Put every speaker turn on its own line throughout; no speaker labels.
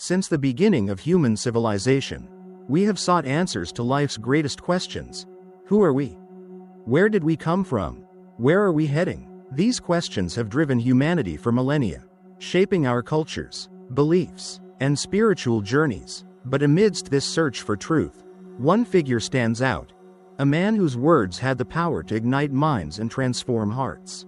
Since the beginning of human civilization, we have sought answers to life's greatest questions. Who are we? Where did we come from? Where are we heading? These questions have driven humanity for millennia, shaping our cultures, beliefs, and spiritual journeys. But amidst this search for truth, one figure stands out, a man whose words had the power to ignite minds and transform hearts.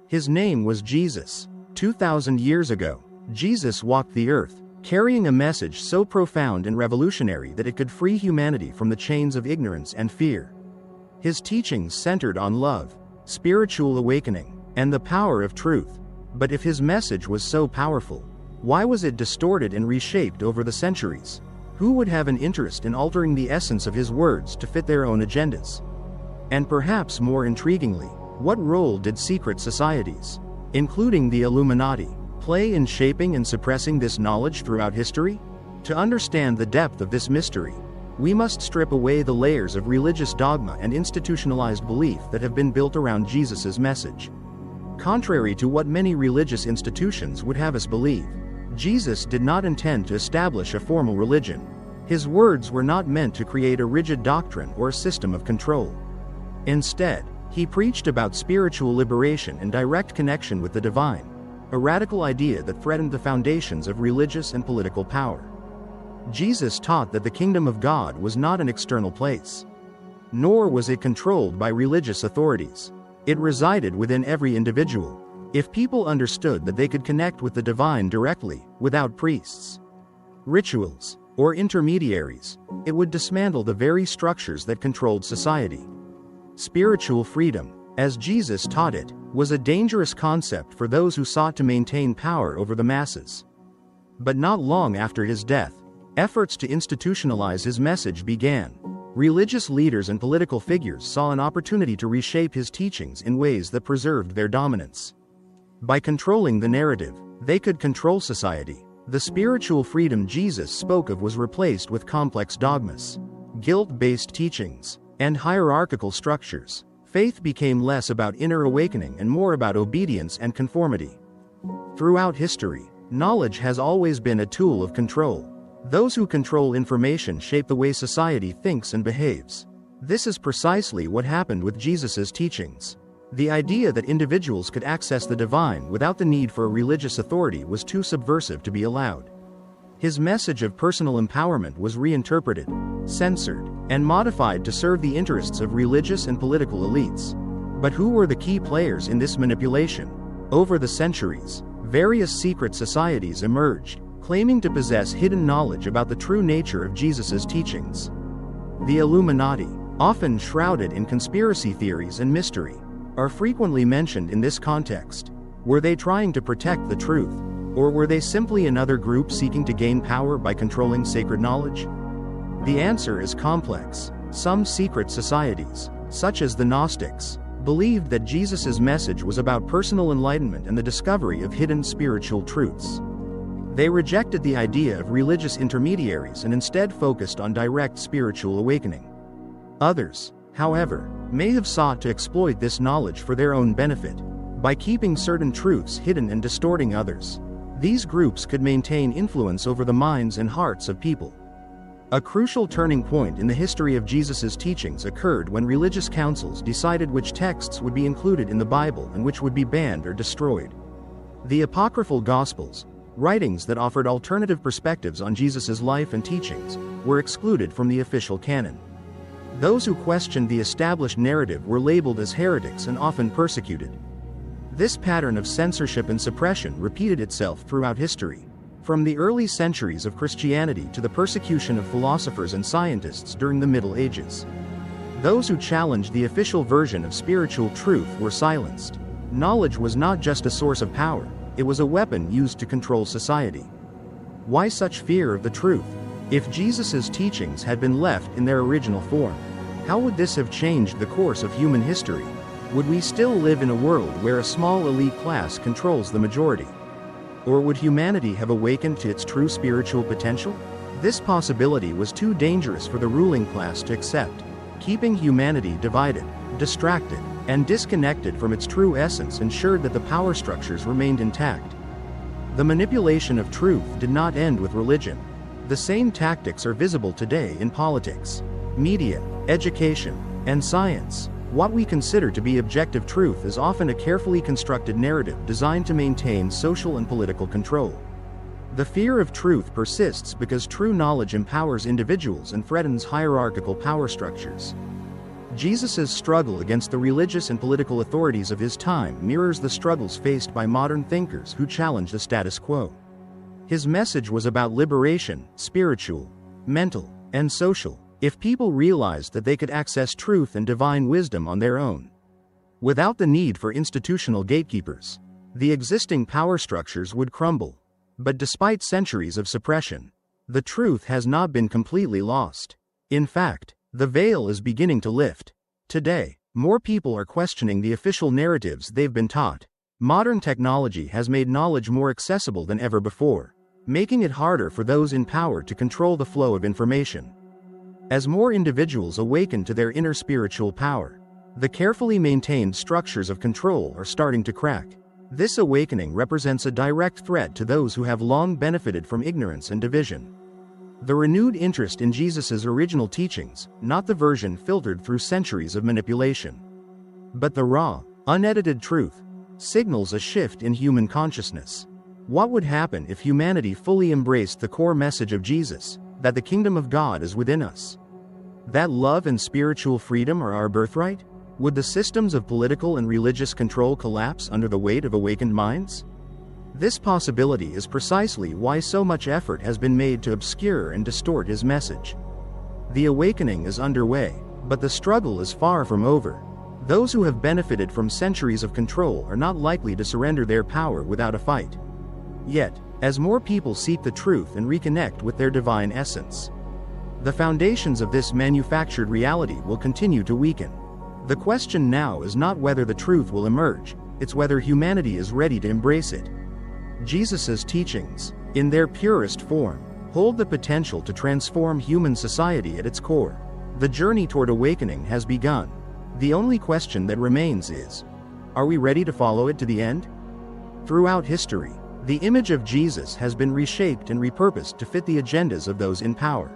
His name was Jesus. 2,000 years ago, Jesus walked the earth, carrying a message so profound and revolutionary that it could free humanity from the chains of ignorance and fear. His teachings centered on love, spiritual awakening, and the power of truth. But if his message was so powerful, why was it distorted and reshaped over the centuries? Who would have an interest in altering the essence of his words to fit their own agendas? And perhaps more intriguingly, what role did secret societies, including the Illuminati, play in shaping and suppressing this knowledge throughout history? To understand the depth of this mystery, we must strip away the layers of religious dogma and institutionalized belief that have been built around Jesus' message. Contrary to what many religious institutions would have us believe, Jesus did not intend to establish a formal religion. His words were not meant to create a rigid doctrine or a system of control. Instead, he preached about spiritual liberation and direct connection with the divine, a radical idea that threatened the foundations of religious and political power. Jesus taught that the kingdom of God was not an external place, nor was it controlled by religious authorities. It resided within every individual. If people understood that they could connect with the divine directly, without priests, rituals, or intermediaries, it would dismantle the very structures that controlled society. Spiritual freedom, as Jesus taught it, was a dangerous concept for those who sought to maintain power over the masses. But not long after his death, efforts to institutionalize his message began. Religious leaders and political figures saw an opportunity to reshape his teachings in ways that preserved their dominance. By controlling the narrative, they could control society. The spiritual freedom Jesus spoke of was replaced with complex dogmas, guilt-based teachings, and hierarchical structures. Faith became less about inner awakening and more about obedience and conformity. Throughout history, knowledge has always been a tool of control. Those who control information shape the way society thinks and behaves. This is precisely what happened with Jesus' teachings. The idea that individuals could access the divine without the need for a religious authority was too subversive to be allowed. His message of personal empowerment was reinterpreted, censored, and modified to serve the interests of religious and political elites. But who were the key players in this manipulation? Over the centuries, various secret societies emerged, claiming to possess hidden knowledge about the true nature of Jesus' teachings. The Illuminati, often shrouded in conspiracy theories and mystery, are frequently mentioned in this context. Were they trying to protect the truth, or were they simply another group seeking to gain power by controlling sacred knowledge? The answer is complex. Some secret societies, such as the Gnostics, believed that Jesus' message was about personal enlightenment and the discovery of hidden spiritual truths. They rejected the idea of religious intermediaries and instead focused on direct spiritual awakening. Others, however, may have sought to exploit this knowledge for their own benefit. By keeping certain truths hidden and distorting others, these groups could maintain influence over the minds and hearts of people. A crucial turning point in the history of Jesus' teachings occurred when religious councils decided which texts would be included in the Bible and which would be banned or destroyed. The apocryphal Gospels, writings that offered alternative perspectives on Jesus' life and teachings, were excluded from the official canon. Those who questioned the established narrative were labeled as heretics and often persecuted. This pattern of censorship and suppression repeated itself throughout history, from the early centuries of Christianity to the persecution of philosophers and scientists during the Middle Ages. Those who challenged the official version of spiritual truth were silenced. Knowledge was not just a source of power, it was a weapon used to control society. Why such fear of the truth? If Jesus' teachings had been left in their original form, how would this have changed the course of human history? Would we still live in a world where a small elite class controls the majority? Or would humanity have awakened to its true spiritual potential? This possibility was too dangerous for the ruling class to accept, keeping humanity divided, distracted, and disconnected from its true essence ensured that the power structures remained intact. The manipulation of truth did not end with religion. The same tactics are visible today in politics, media, education, and science. What we consider to be objective truth is often a carefully constructed narrative designed to maintain social and political control. The fear of truth persists because true knowledge empowers individuals and threatens hierarchical power structures. Jesus' struggle against the religious and political authorities of his time mirrors the struggles faced by modern thinkers who challenge the status quo. His message was about liberation, spiritual, mental, and social, if people realized that they could access truth and divine wisdom on their own, without the need for institutional gatekeepers. The existing power structures would crumble. But despite centuries of suppression, the truth has not been completely lost. In fact, the veil is beginning to lift. Today, more people are questioning the official narratives they've been taught. Modern technology has made knowledge more accessible than ever before, making it harder for those in power to control the flow of information. As more individuals awaken to their inner spiritual power, the carefully maintained structures of control are starting to crack. This awakening represents a direct threat to those who have long benefited from ignorance and division. The renewed interest in Jesus' original teachings, not the version filtered through centuries of manipulation, but the raw, unedited truth, signals a shift in human consciousness. What would happen if humanity fully embraced the core message of Jesus, that the kingdom of God is within us? That love and spiritual freedom are our birthright? Would the systems of political and religious control collapse under the weight of awakened minds? This possibility is precisely why so much effort has been made to obscure and distort his message. The awakening is underway, but the struggle is far from over. Those who have benefited from centuries of control are not likely to surrender their power without a fight. Yet, as more people seek the truth and reconnect with their divine essence, the foundations of this manufactured reality will continue to weaken. The question now is not whether the truth will emerge, it's whether humanity is ready to embrace it. Jesus' teachings, in their purest form, hold the potential to transform human society at its core. The journey toward awakening has begun. The only question that remains is, are we ready to follow it to the end? Throughout history, the image of Jesus has been reshaped and repurposed to fit the agendas of those in power.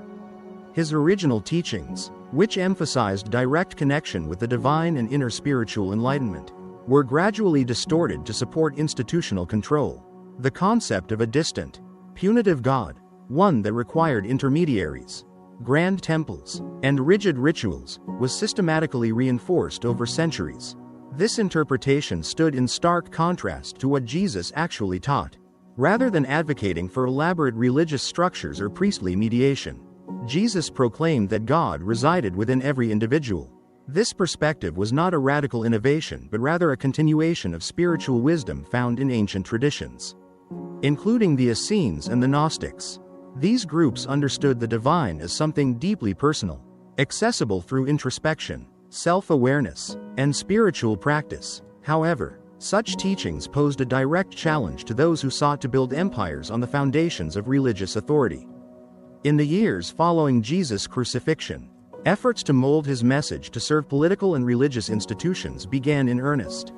His original teachings, which emphasized direct connection with the divine and inner spiritual enlightenment, were gradually distorted to support institutional control. The concept of a distant, punitive God, one that required intermediaries, grand temples, and rigid rituals, was systematically reinforced over centuries. This interpretation stood in stark contrast to what Jesus actually taught. Rather than advocating for elaborate religious structures or priestly mediation, Jesus proclaimed that God resided within every individual. This perspective was not a radical innovation but rather a continuation of spiritual wisdom found in ancient traditions, including the Essenes and the Gnostics. These groups understood the divine as something deeply personal, accessible through introspection, self-awareness, and spiritual practice. However, such teachings posed a direct challenge to those who sought to build empires on the foundations of religious authority. In the years following Jesus' crucifixion, efforts to mold his message to serve political and religious institutions began in earnest.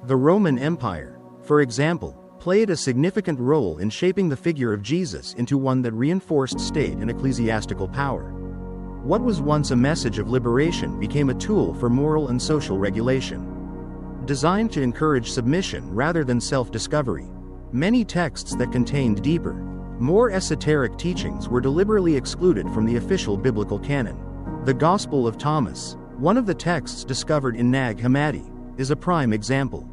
The Roman Empire, for example, played a significant role in shaping the figure of Jesus into one that reinforced state and ecclesiastical power. What was once a message of liberation became a tool for moral and social regulation, designed to encourage submission rather than self-discovery. Many texts that contained deeper, more esoteric teachings were deliberately excluded from the official biblical canon. The Gospel of Thomas, one of the texts discovered in Nag Hammadi, is a prime example.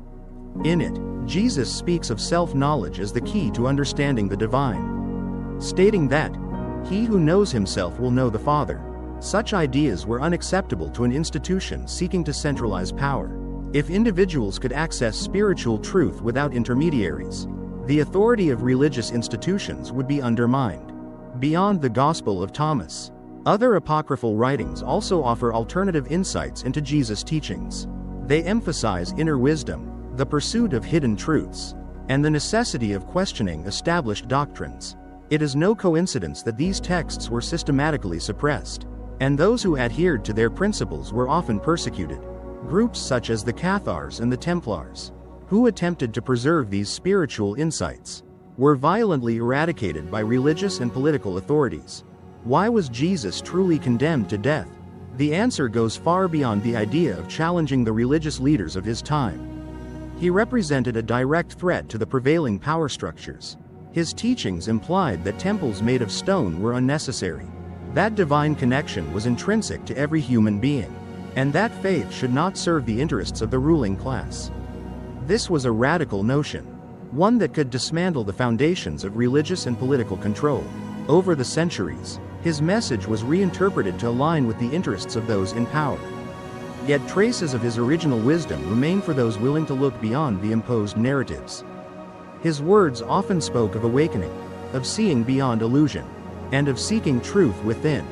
In it, Jesus speaks of self-knowledge as the key to understanding the divine, stating that, "He who knows himself will know the Father." Such ideas were unacceptable to an institution seeking to centralize power. If individuals could access spiritual truth without intermediaries, the authority of religious institutions would be undermined. Beyond the Gospel of Thomas, other apocryphal writings also offer alternative insights into Jesus' teachings. They emphasize inner wisdom, the pursuit of hidden truths, and the necessity of questioning established doctrines. It is no coincidence that these texts were systematically suppressed, and those who adhered to their principles were often persecuted. Groups such as the Cathars and the Templars, who attempted to preserve these spiritual insights, were violently eradicated by religious and political authorities. Why was Jesus truly condemned to death? The answer goes far beyond the idea of challenging the religious leaders of his time. He represented a direct threat to the prevailing power structures. His teachings implied that temples made of stone were unnecessary. That divine connection was intrinsic to every human being, and that faith should not serve the interests of the ruling class. This was a radical notion, one that could dismantle the foundations of religious and political control. Over the centuries, his message was reinterpreted to align with the interests of those in power. Yet traces of his original wisdom remain for those willing to look beyond the imposed narratives. His words often spoke of awakening, of seeing beyond illusion, and of seeking truth within.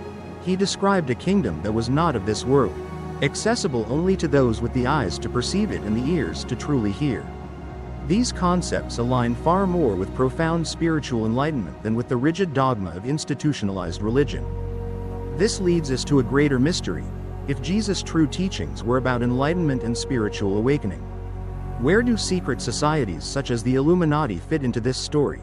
He described a kingdom that was not of this world, accessible only to those with the eyes to perceive it and the ears to truly hear. These concepts align far more with profound spiritual enlightenment than with the rigid dogma of institutionalized religion. This leads us to a greater mystery. If Jesus' true teachings were about enlightenment and spiritual awakening, where do secret societies such as the Illuminati fit into this story?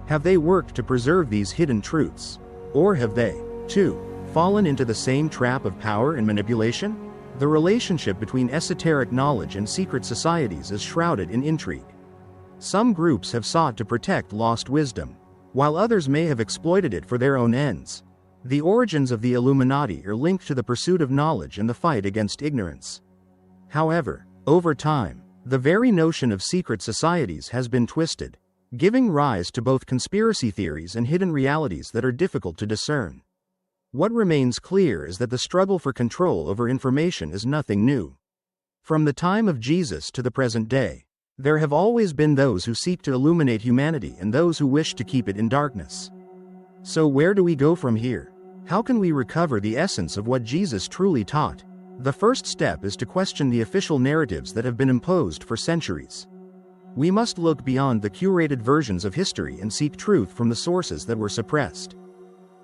Have they worked to preserve these hidden truths? Or have they, too, fallen into the same trap of power and manipulation? The relationship between esoteric knowledge and secret societies is shrouded in intrigue. Some groups have sought to protect lost wisdom, while others may have exploited it for their own ends. The origins of the Illuminati are linked to the pursuit of knowledge and the fight against ignorance. However, over time, the very notion of secret societies has been twisted, giving rise to both conspiracy theories and hidden realities that are difficult to discern. What remains clear is that the struggle for control over information is nothing new. From the time of Jesus to the present day, there have always been those who seek to illuminate humanity and those who wish to keep it in darkness. So where do we go from here? How can we recover the essence of what Jesus truly taught? The first step is to question the official narratives that have been imposed for centuries. We must look beyond the curated versions of history and seek truth from the sources that were suppressed.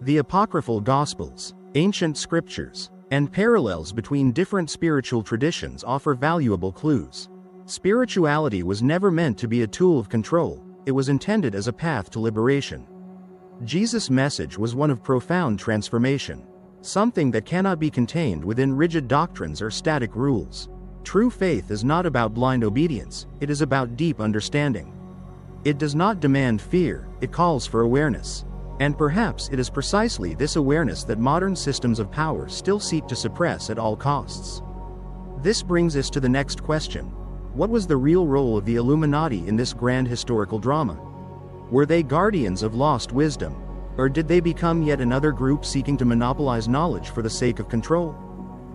The apocryphal Gospels, ancient scriptures, and parallels between different spiritual traditions offer valuable clues. Spirituality was never meant to be a tool of control, it was intended as a path to liberation. Jesus' message was one of profound transformation, something that cannot be contained within rigid doctrines or static rules. True faith is not about blind obedience, it is about deep understanding. It does not demand fear, it calls for awareness. And perhaps it is precisely this awareness that modern systems of power still seek to suppress at all costs. This brings us to the next question. What was the real role of the Illuminati in this grand historical drama? Were they guardians of lost wisdom? Or did they become yet another group seeking to monopolize knowledge for the sake of control?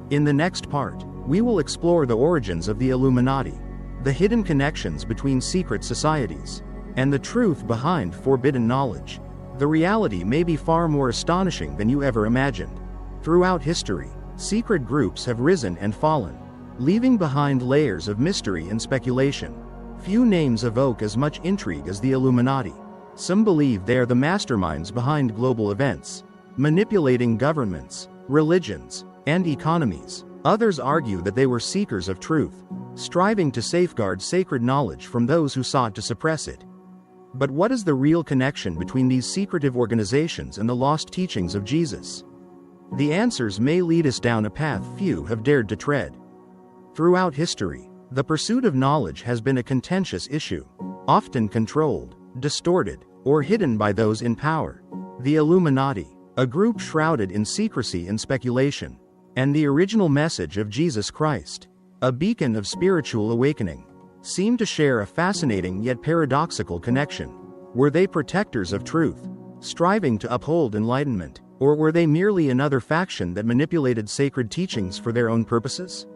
In the next part, we will explore the origins of the Illuminati, the hidden connections between secret societies, and the truth behind forbidden knowledge. The reality may be far more astonishing than you ever imagined. Throughout history, secret groups have risen and fallen, leaving behind layers of mystery and speculation. Few names evoke as much intrigue as the Illuminati. Some believe they are the masterminds behind global events, manipulating governments, religions, and economies. Others argue that they were seekers of truth, striving to safeguard sacred knowledge from those who sought to suppress it. But what is the real connection between these secretive organizations and the lost teachings of Jesus? The answers may lead us down a path few have dared to tread. Throughout history, the pursuit of knowledge has been a contentious issue, often controlled, distorted, or hidden by those in power. The Illuminati, a group shrouded in secrecy and speculation, and the original message of Jesus Christ, a beacon of spiritual awakening, seem to share a fascinating yet paradoxical connection. Were they protectors of truth, striving to uphold enlightenment, or were they merely another faction that manipulated sacred teachings for their own purposes?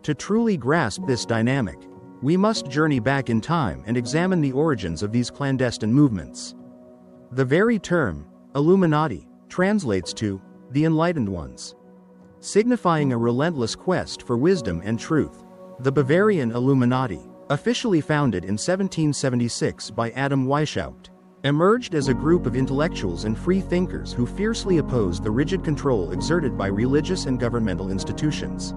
To truly grasp this dynamic, we must journey back in time and examine the origins of these clandestine movements. The very term, Illuminati, translates to the enlightened ones, signifying a relentless quest for wisdom and truth. The Bavarian Illuminati, officially founded in 1776 by Adam Weishaupt, emerged as a group of intellectuals and free thinkers who fiercely opposed the rigid control exerted by religious and governmental institutions.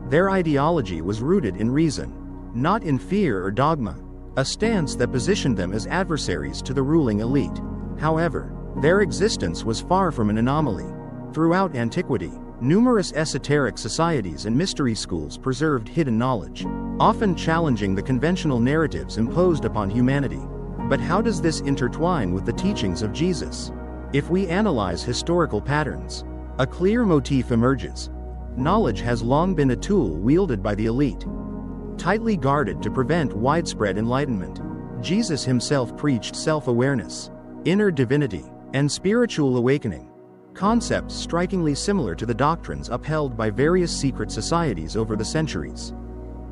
Their ideology was rooted in reason, not in fear or dogma. a stance that positioned them as adversaries to the ruling elite. However, their existence was far from an anomaly. Throughout antiquity, numerous esoteric societies and mystery schools preserved hidden knowledge, often challenging the conventional narratives imposed upon humanity. But how does this intertwine with the teachings of Jesus? If we analyze historical patterns, a clear motif emerges. Knowledge has long been a tool wielded by the elite, tightly guarded to prevent widespread enlightenment. Jesus himself preached self-awareness, inner divinity, and spiritual awakening, concepts strikingly similar to the doctrines upheld by various secret societies over the centuries.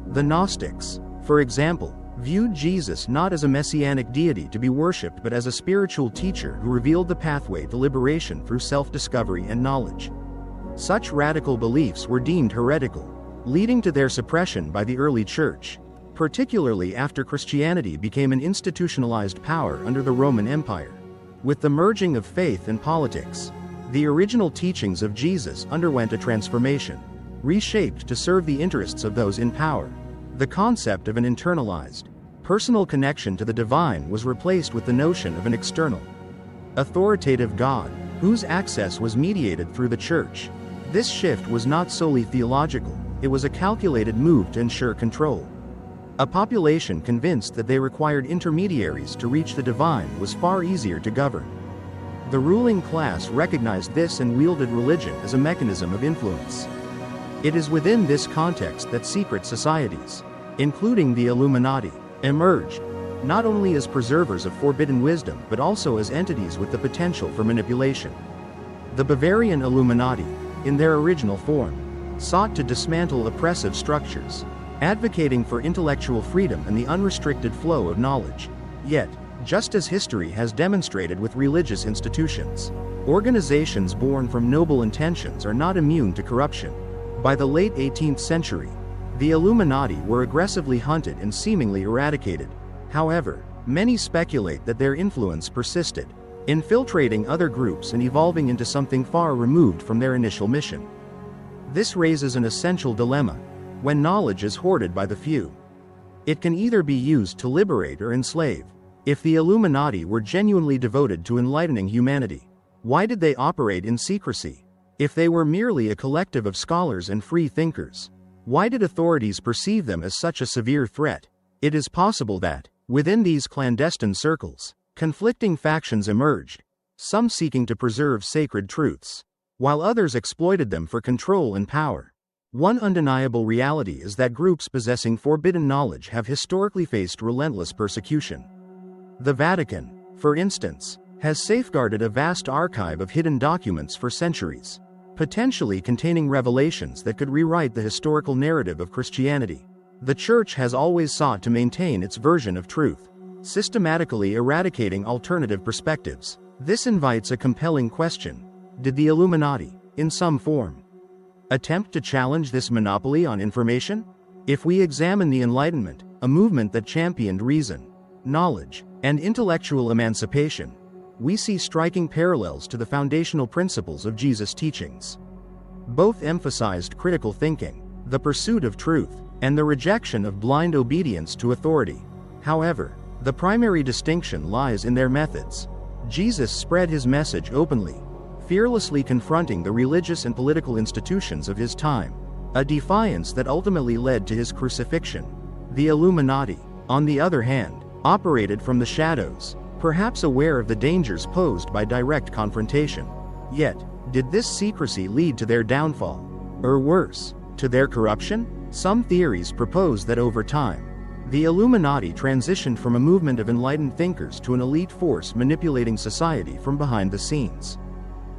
The Gnostics, for example, viewed Jesus not as a messianic deity to be worshipped but as a spiritual teacher who revealed the pathway to liberation through self-discovery and knowledge. Such radical beliefs were deemed heretical, leading to their suppression by the early church, particularly after Christianity became an institutionalized power under the Roman Empire. With the merging of faith and politics, the original teachings of Jesus underwent a transformation, reshaped to serve the interests of those in power. The concept of an internalized, personal connection to the divine was replaced with the notion of an external, authoritative God, whose access was mediated through the church. This shift was not solely theological, it was a calculated move to ensure control. A population convinced that they required intermediaries to reach the divine was far easier to govern. The ruling class recognized this and wielded religion as a mechanism of influence. It is within this context that secret societies, including the Illuminati, emerged, not only as preservers of forbidden wisdom but also as entities with the potential for manipulation. The Bavarian Illuminati, in their original form, sought to dismantle oppressive structures, advocating for intellectual freedom and the unrestricted flow of knowledge. Yet, just as history has demonstrated with religious institutions, organizations born from noble intentions are not immune to corruption. By the late 18th century, the Illuminati were aggressively hunted and seemingly eradicated. However, many speculate that their influence persisted, infiltrating other groups and evolving into something far removed from their initial mission. This raises an essential dilemma. When knowledge is hoarded by the few, it can either be used to liberate or enslave. If the Illuminati were genuinely devoted to enlightening humanity, why did they operate in secrecy? If they were merely a collective of scholars and free thinkers, why did authorities perceive them as such a severe threat? It is possible that, within these clandestine circles, conflicting factions emerged, some seeking to preserve sacred truths, while others exploited them for control and power. One undeniable reality is that groups possessing forbidden knowledge have historically faced relentless persecution. The Vatican, for instance, has safeguarded a vast archive of hidden documents for centuries, potentially containing revelations that could rewrite the historical narrative of Christianity. The Church has always sought to maintain its version of truth, systematically eradicating alternative perspectives. This invites a compelling question. Did the Illuminati, in some form, attempt to challenge this monopoly on information? If we examine the Enlightenment, a movement that championed reason, knowledge, and intellectual emancipation, we see striking parallels to the foundational principles of Jesus' teachings. Both emphasized critical thinking, the pursuit of truth, and the rejection of blind obedience to authority. However, the primary distinction lies in their methods. Jesus spread his message openly, fearlessly confronting the religious and political institutions of his time, a defiance that ultimately led to his crucifixion. The Illuminati, on the other hand, operated from the shadows, perhaps aware of the dangers posed by direct confrontation. Yet, did this secrecy lead to their downfall? Or worse, to their corruption? Some theories propose that over time, the Illuminati transitioned from a movement of enlightened thinkers to an elite force manipulating society from behind the scenes.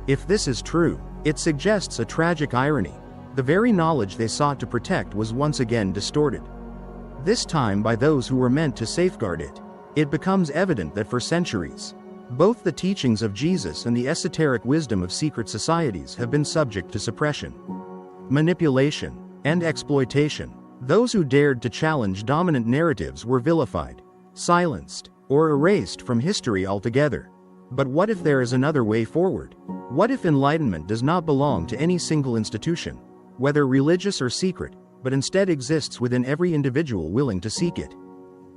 If this is true, it suggests a tragic irony. The very knowledge they sought to protect was once again distorted, this time by those who were meant to safeguard it. It becomes evident that for centuries, both the teachings of Jesus and the esoteric wisdom of secret societies have been subject to suppression, manipulation, and exploitation. Those who dared to challenge dominant narratives were vilified, silenced, or erased from history altogether. But what if there is another way forward? What if enlightenment does not belong to any single institution, whether religious or secret, but instead exists within every individual willing to seek it?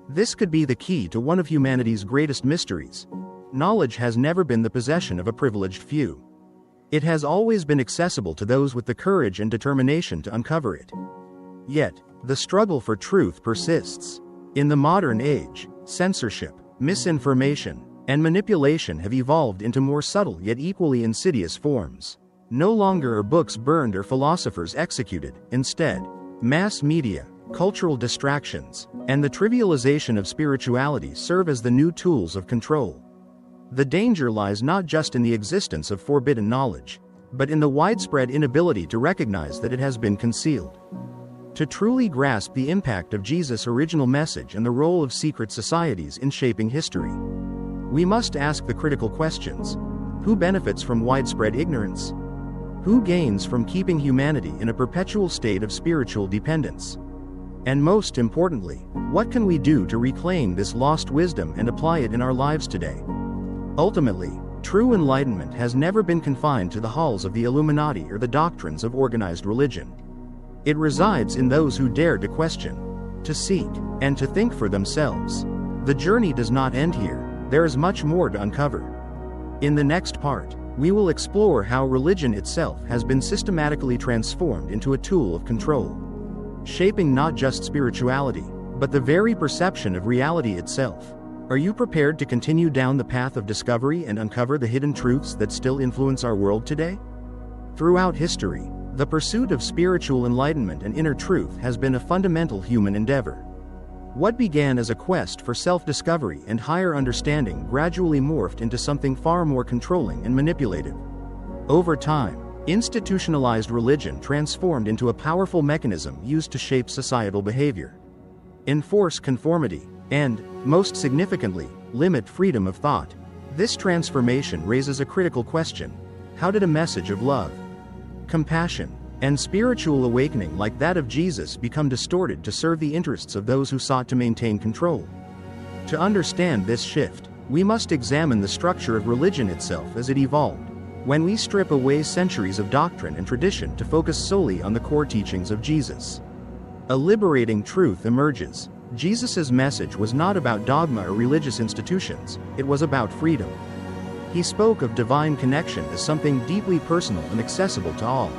This could be the key to one of humanity's greatest mysteries. Knowledge has never been the possession of a privileged few. It has always been accessible to those with the courage and determination to uncover it. Yet, the struggle for truth persists. In the modern age, censorship, misinformation, and manipulation have evolved into more subtle yet equally insidious forms. No longer are books burned or philosophers executed. Instead, mass media, cultural distractions, and the trivialization of spirituality serve as the new tools of control. The danger lies not just in the existence of forbidden knowledge, but in the widespread inability to recognize that it has been concealed. To truly grasp the impact of Jesus' original message and the role of secret societies in shaping history, we must ask the critical questions: who benefits from widespread ignorance? Who gains from keeping humanity in a perpetual state of spiritual dependence? And most importantly, what can we do to reclaim this lost wisdom and apply it in our lives today? Ultimately, true enlightenment has never been confined to the halls of the Illuminati or the doctrines of organized religion. It resides in those who dare to question, to seek, and to think for themselves. The journey does not end here. There is much more to uncover. In the next part, we will explore how religion itself has been systematically transformed into a tool of control, shaping not just spirituality, but the very perception of reality itself. Are you prepared to continue down the path of discovery and uncover the hidden truths that still influence our world today? Throughout history, the pursuit of spiritual enlightenment and inner truth has been a fundamental human endeavor. What began as a quest for self-discovery and higher understanding gradually morphed into something far more controlling and manipulative. Over time, institutionalized religion transformed into a powerful mechanism used to shape societal behavior, enforce conformity, and, most significantly, limit freedom of thought. This transformation raises a critical question: how did a message of love, compassion, and spiritual awakening like that of Jesus become distorted to serve the interests of those who sought to maintain control? To understand this shift, we must examine the structure of religion itself as it evolved. When we strip away centuries of doctrine and tradition to focus solely on the core teachings of Jesus, a liberating truth emerges. Jesus' message was not about dogma or religious institutions, it was about freedom. He spoke of divine connection as something deeply personal and accessible to all.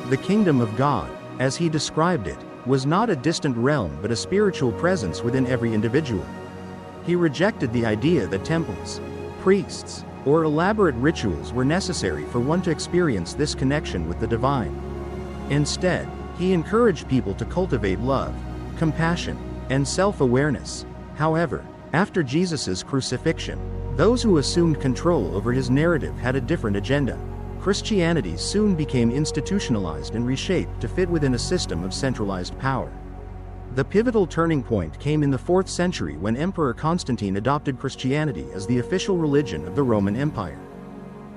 The kingdom of God, as he described it, was not a distant realm but a spiritual presence within every individual. He rejected the idea that temples, priests, or elaborate rituals were necessary for one to experience this connection with the divine. Instead, he encouraged people to cultivate love, compassion, and self-awareness. However, after Jesus' crucifixion, those who assumed control over his narrative had a different agenda. Christianity soon became institutionalized and reshaped to fit within a system of centralized power. The pivotal turning point came in the 4th century when Emperor Constantine adopted Christianity as the official religion of the Roman Empire.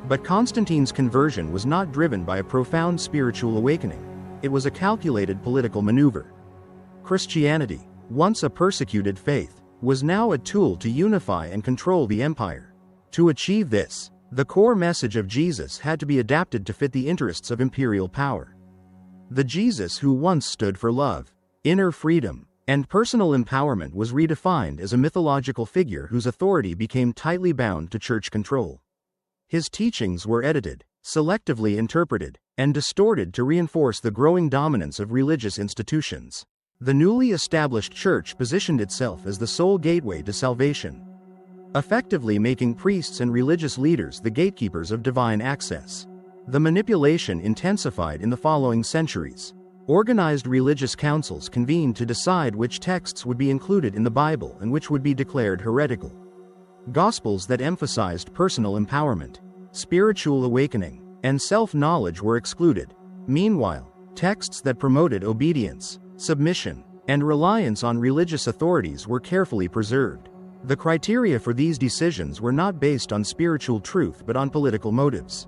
But Constantine's conversion was not driven by a profound spiritual awakening. It was a calculated political maneuver. Christianity, once a persecuted faith, was now a tool to unify and control the empire. To achieve this, the core message of Jesus had to be adapted to fit the interests of imperial power. The Jesus who once stood for love, inner freedom, and personal empowerment was redefined as a mythological figure whose authority became tightly bound to church control. His teachings were edited, selectively interpreted, and distorted to reinforce the growing dominance of religious institutions. The newly established church positioned itself as the sole gateway to salvation, effectively making priests and religious leaders the gatekeepers of divine access. The manipulation intensified in the following centuries. Organized religious councils convened to decide which texts would be included in the Bible and which would be declared heretical. Gospels that emphasized personal empowerment, spiritual awakening, and self-knowledge were excluded. Meanwhile, texts that promoted obedience, submission, and reliance on religious authorities were carefully preserved. The criteria for these decisions were not based on spiritual truth but on political motives.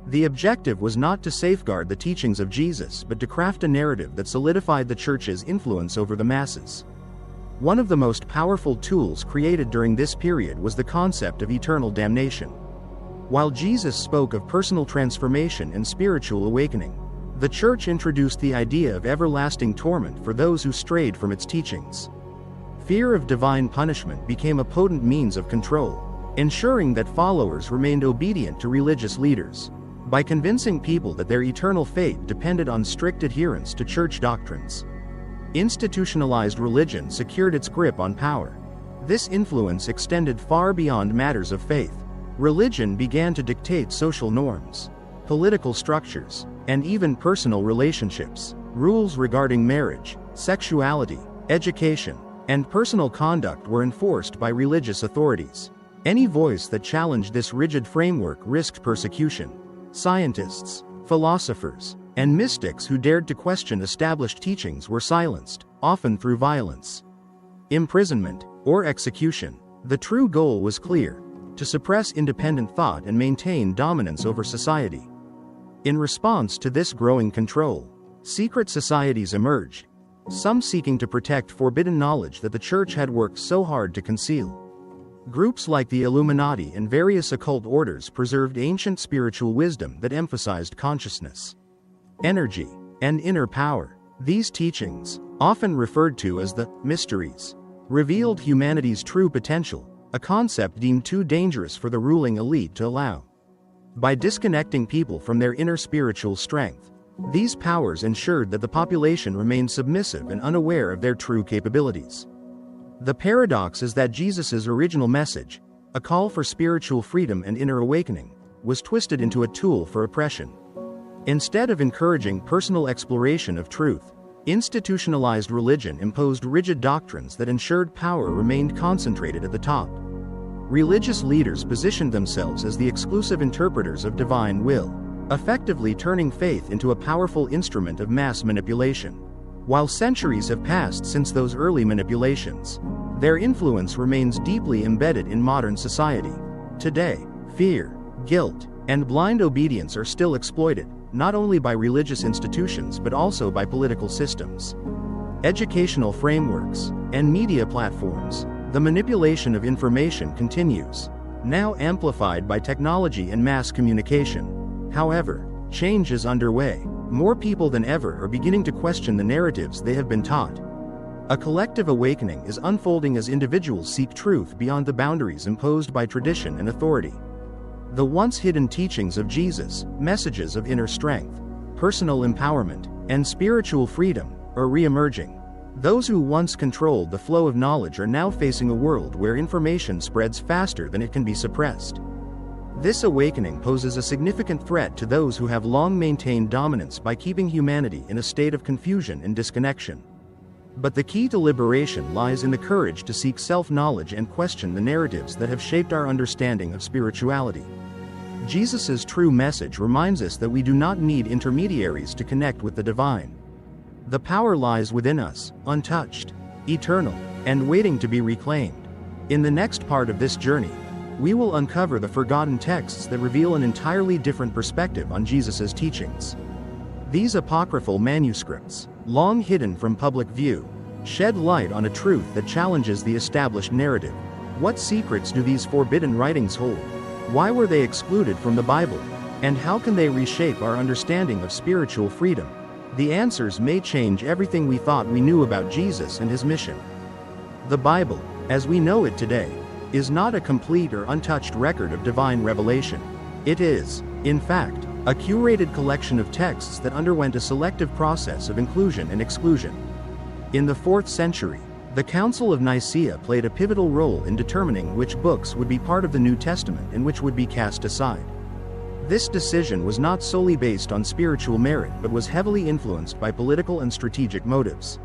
The objective was not to safeguard the teachings of Jesus but to craft a narrative that solidified the church's influence over the masses. One of the most powerful tools created during this period was the concept of eternal damnation. While Jesus spoke of personal transformation and spiritual awakening, the church introduced the idea of everlasting torment for those who strayed from its teachings. Fear of divine punishment became a potent means of control, ensuring that followers remained obedient to religious leaders. By convincing people that their eternal fate depended on strict adherence to church doctrines, institutionalized religion secured its grip on power. This influence extended far beyond matters of faith. Religion began to dictate social norms, political structures, and even personal relationships. Rules regarding marriage, sexuality, education, and personal conduct were enforced by religious authorities. Any voice that challenged this rigid framework risked persecution. Scientists, philosophers, and mystics who dared to question established teachings were silenced, often through violence, imprisonment, or execution. The true goal was clear: to suppress independent thought and maintain dominance over society. In response to this growing control, secret societies emerged, some seeking to protect forbidden knowledge that the church had worked so hard to conceal. Groups like the Illuminati and various occult orders preserved ancient spiritual wisdom that emphasized consciousness, energy, and inner power. These teachings, often referred to as the mysteries, revealed humanity's true potential, a concept deemed too dangerous for the ruling elite to allow. By disconnecting people from their inner spiritual strength, these powers ensured that the population remained submissive and unaware of their true capabilities. The paradox is that Jesus' original message, a call for spiritual freedom and inner awakening, was twisted into a tool for oppression. Instead of encouraging personal exploration of truth, institutionalized religion imposed rigid doctrines that ensured power remained concentrated at the top. Religious leaders positioned themselves as the exclusive interpreters of divine will, effectively turning faith into a powerful instrument of mass manipulation. While centuries have passed since those early manipulations, their influence remains deeply embedded in modern society. Today, fear, guilt, and blind obedience are still exploited, not only by religious institutions but also by political systems, educational frameworks, and media platforms. The manipulation of information continues, now amplified by technology and mass communication. However, change is underway. More people than ever are beginning to question the narratives they have been taught. A collective awakening is unfolding as individuals seek truth beyond the boundaries imposed by tradition and authority. The once hidden teachings of Jesus, messages of inner strength, personal empowerment, and spiritual freedom, are re-emerging. Those who once controlled the flow of knowledge are now facing a world where information spreads faster than it can be suppressed. This awakening poses a significant threat to those who have long maintained dominance by keeping humanity in a state of confusion and disconnection. But the key to liberation lies in the courage to seek self-knowledge and question the narratives that have shaped our understanding of spirituality. Jesus' true message reminds us that we do not need intermediaries to connect with the divine. The power lies within us, untouched, eternal, and waiting to be reclaimed. In the next part of this journey, we will uncover the forgotten texts that reveal an entirely different perspective on Jesus' teachings. These apocryphal manuscripts, long hidden from public view, shed light on a truth that challenges the established narrative. What secrets do these forbidden writings hold? Why were they excluded from the Bible? And how can they reshape our understanding of spiritual freedom? The answers may change everything we thought we knew about Jesus and his mission. The Bible, as we know it today, is not a complete or untouched record of divine revelation. It is, in fact, a curated collection of texts that underwent a selective process of inclusion and exclusion. In the 4th century, the Council of Nicaea played a pivotal role in determining which books would be part of the New Testament and which would be cast aside. This decision was not solely based on spiritual merit but was heavily influenced by political and strategic motives.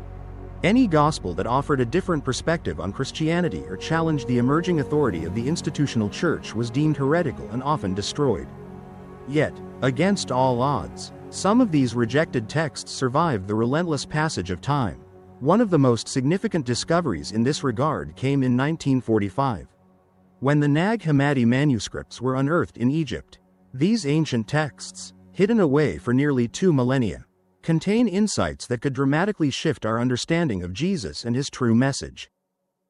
Any gospel that offered a different perspective on Christianity or challenged the emerging authority of the institutional church was deemed heretical and often destroyed. Yet, against all odds, some of these rejected texts survived the relentless passage of time. One of the most significant discoveries in this regard came in 1945, when the Nag Hammadi manuscripts were unearthed in Egypt. These ancient texts, hidden away for nearly 2 millennia, contain insights that could dramatically shift our understanding of Jesus and his true message.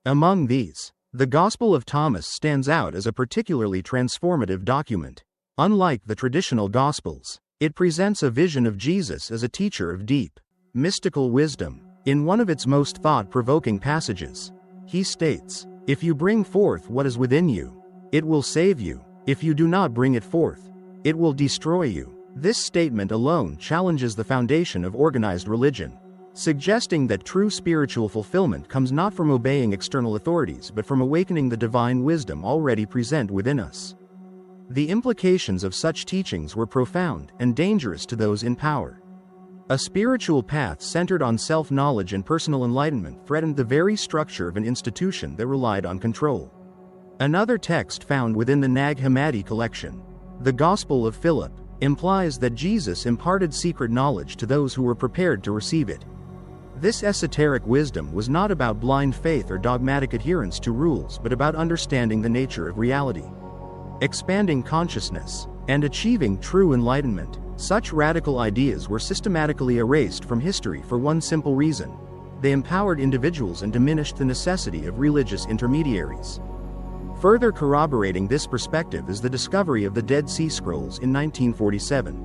Among these, the Gospel of Thomas stands out as a particularly transformative document. Unlike the traditional Gospels, it presents a vision of Jesus as a teacher of deep, mystical wisdom. In one of its most thought-provoking passages, He states, "If you bring forth what is within you, it will save you. If you do not bring it forth, it will destroy you." This statement alone challenges the foundation of organized religion, suggesting that true spiritual fulfillment comes not from obeying external authorities but from awakening the divine wisdom already present within us. The implications of such teachings were profound and dangerous to those in power. A spiritual path centered on self-knowledge and personal enlightenment threatened the very structure of an institution that relied on control. Another text found within the Nag Hammadi collection, the Gospel of Philip, implies that Jesus imparted secret knowledge to those who were prepared to receive it. This esoteric wisdom was not about blind faith or dogmatic adherence to rules but about understanding the nature of reality, expanding consciousness, and achieving true enlightenment. Such radical ideas were systematically erased from history for one simple reason: they empowered individuals and diminished the necessity of religious intermediaries. Further corroborating this perspective is the discovery of the Dead Sea Scrolls in 1947.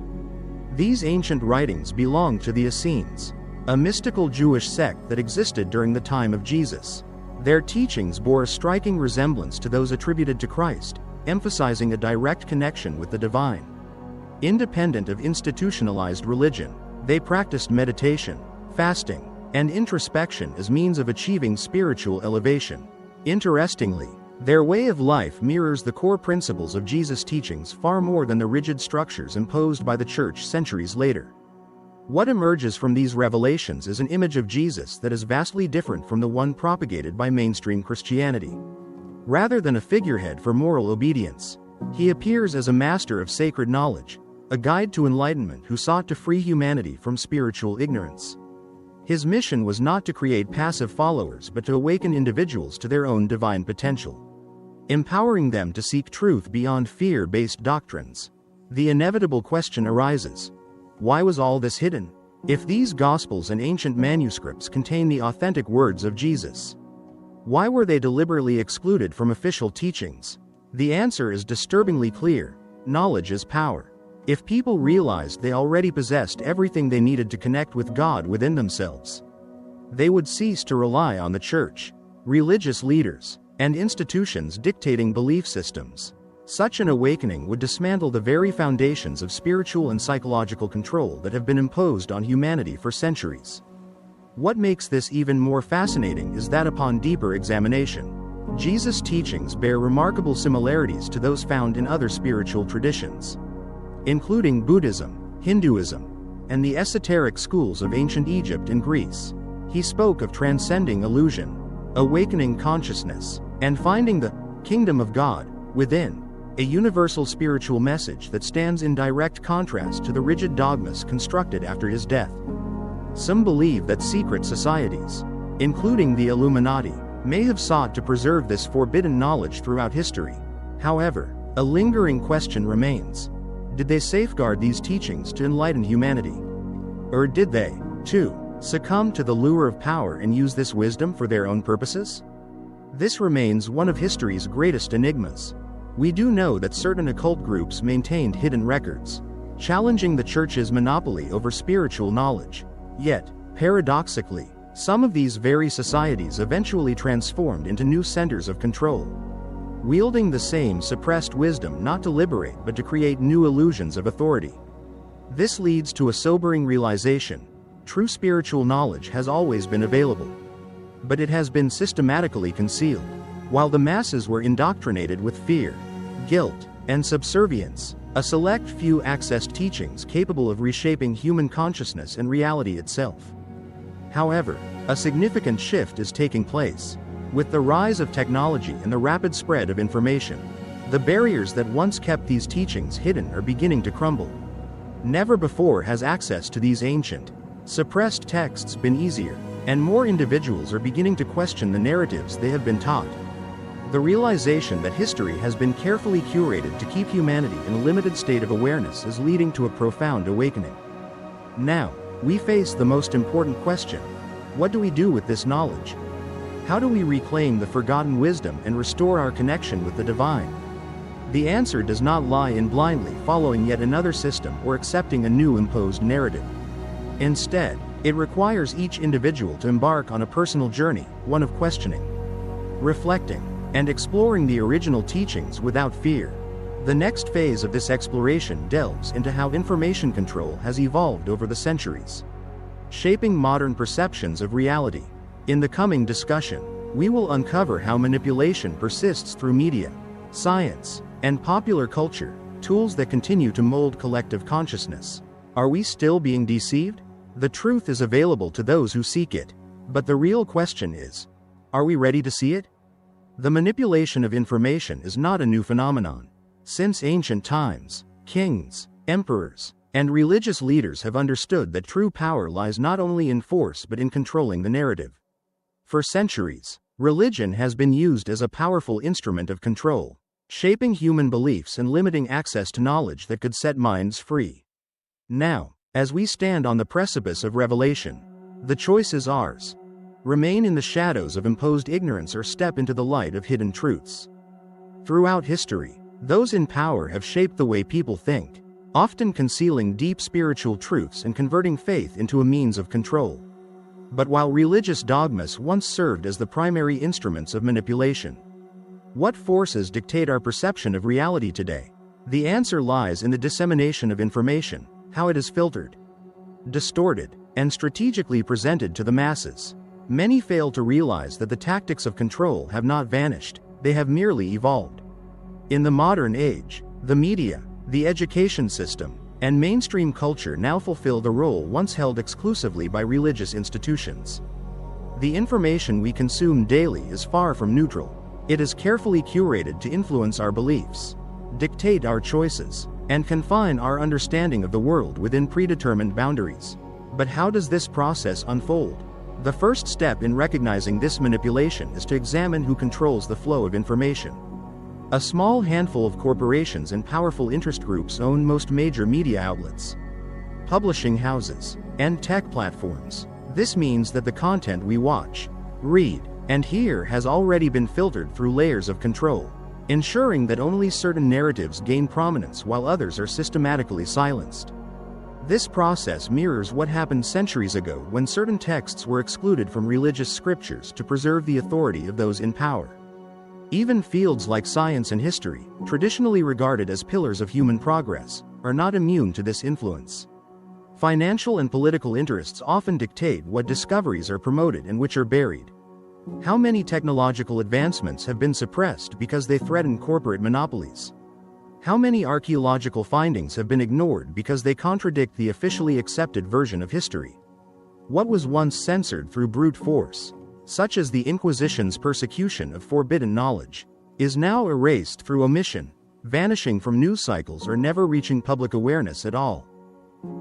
These ancient writings belonged to the Essenes, a mystical Jewish sect that existed during the time of Jesus. Their teachings bore a striking resemblance to those attributed to Christ, emphasizing a direct connection with the divine. Independent of institutionalized religion, they practiced meditation, fasting, and introspection as means of achieving spiritual elevation. Interestingly, their way of life mirrors the core principles of Jesus' teachings far more than the rigid structures imposed by the Church centuries later. What emerges from these revelations is an image of Jesus that is vastly different from the one propagated by mainstream Christianity. Rather than a figurehead for moral obedience, he appears as a master of sacred knowledge, a guide to enlightenment who sought to free humanity from spiritual ignorance. His mission was not to create passive followers but to awaken individuals to their own divine potential, empowering them to seek truth beyond fear-based doctrines. The inevitable question arises: why was all this hidden? If these Gospels and ancient manuscripts contain the authentic words of Jesus, why were they deliberately excluded from official teachings? The answer is disturbingly clear: knowledge is power. If people realized they already possessed everything they needed to connect with God within themselves, they would cease to rely on the church, religious leaders, and institutions dictating belief systems. Such an awakening would dismantle the very foundations of spiritual and psychological control that have been imposed on humanity for centuries. What makes this even more fascinating is that upon deeper examination, Jesus' teachings bear remarkable similarities to those found in other spiritual traditions, including Buddhism, Hinduism, and the esoteric schools of ancient Egypt and Greece. He spoke of transcending illusion, awakening consciousness, and finding the kingdom of God within, a universal spiritual message that stands in direct contrast to the rigid dogmas constructed after his death. Some believe that secret societies, including the Illuminati, may have sought to preserve this forbidden knowledge throughout history. However, a lingering question remains: did they safeguard these teachings to enlighten humanity? Or did they, too, succumb to the lure of power and use this wisdom for their own purposes? This remains one of history's greatest enigmas. We do know that certain occult groups maintained hidden records, challenging the Church's monopoly over spiritual knowledge. Yet, paradoxically, some of these very societies eventually transformed into new centers of control, wielding the same suppressed wisdom not to liberate but to create new illusions of authority. This leads to a sobering realization: true spiritual knowledge has always been available, but it has been systematically concealed. While the masses were indoctrinated with fear, guilt, and subservience, a select few accessed teachings capable of reshaping human consciousness and reality itself. However, a significant shift is taking place. With the rise of technology and the rapid spread of information, the barriers that once kept these teachings hidden are beginning to crumble. Never before has access to these ancient, suppressed texts been easier, and more individuals are beginning to question the narratives they have been taught. The realization that history has been carefully curated to keep humanity in a limited state of awareness is leading to a profound awakening. Now, we face the most important question: what do we do with this knowledge? How do we reclaim the forgotten wisdom and restore our connection with the divine? The answer does not lie in blindly following yet another system or accepting a new imposed narrative. Instead, it requires each individual to embark on a personal journey, one of questioning. reflecting, and exploring the original teachings without fear. The next phase of this exploration delves into how information control has evolved over the centuries, shaping modern perceptions of reality. In the coming discussion, we will uncover how manipulation persists through media, science, and popular culture, tools that continue to mold collective consciousness. Are we still being deceived? The truth is available to those who seek it, but the real question is, are we ready to see it? The manipulation of information is not a new phenomenon. Since ancient times, kings, emperors, and religious leaders have understood that true power lies not only in force but in controlling the narrative. For centuries, religion has been used as a powerful instrument of control, shaping human beliefs and limiting access to knowledge that could set minds free. Now, as we stand on the precipice of revelation, the choice is ours. Remain in the shadows of imposed ignorance or step into the light of hidden truths. Throughout history, those in power have shaped the way people think, often concealing deep spiritual truths and converting faith into a means of control. But while religious dogmas once served as the primary instruments of manipulation, what forces dictate our perception of reality today? The answer lies in the dissemination of information, how it is filtered, distorted, and strategically presented to the masses. Many fail to realize that the tactics of control have not vanished, they have merely evolved. In the modern age, the media, the education system, and mainstream culture now fulfill the role once held exclusively by religious institutions. The information we consume daily is far from neutral. It is carefully curated to influence our beliefs, dictate our choices, and confine our understanding of the world within predetermined boundaries. But how does this process unfold? The first step in recognizing this manipulation is to examine who controls the flow of information. A small handful of corporations and powerful interest groups own most major media outlets, publishing houses, and tech platforms. This means that the content we watch, read, and hear has already been filtered through layers of control, ensuring that only certain narratives gain prominence while others are systematically silenced. This process mirrors what happened centuries ago when certain texts were excluded from religious scriptures to preserve the authority of those in power. Even fields like science and history, traditionally regarded as pillars of human progress, are not immune to this influence. Financial and political interests often dictate what discoveries are promoted and which are buried. How many technological advancements have been suppressed because they threaten corporate monopolies? How many archaeological findings have been ignored because they contradict the officially accepted version of history? What was once censored through brute force, such as the Inquisition's persecution of forbidden knowledge, is now erased through omission, vanishing from news cycles or never reaching public awareness at all.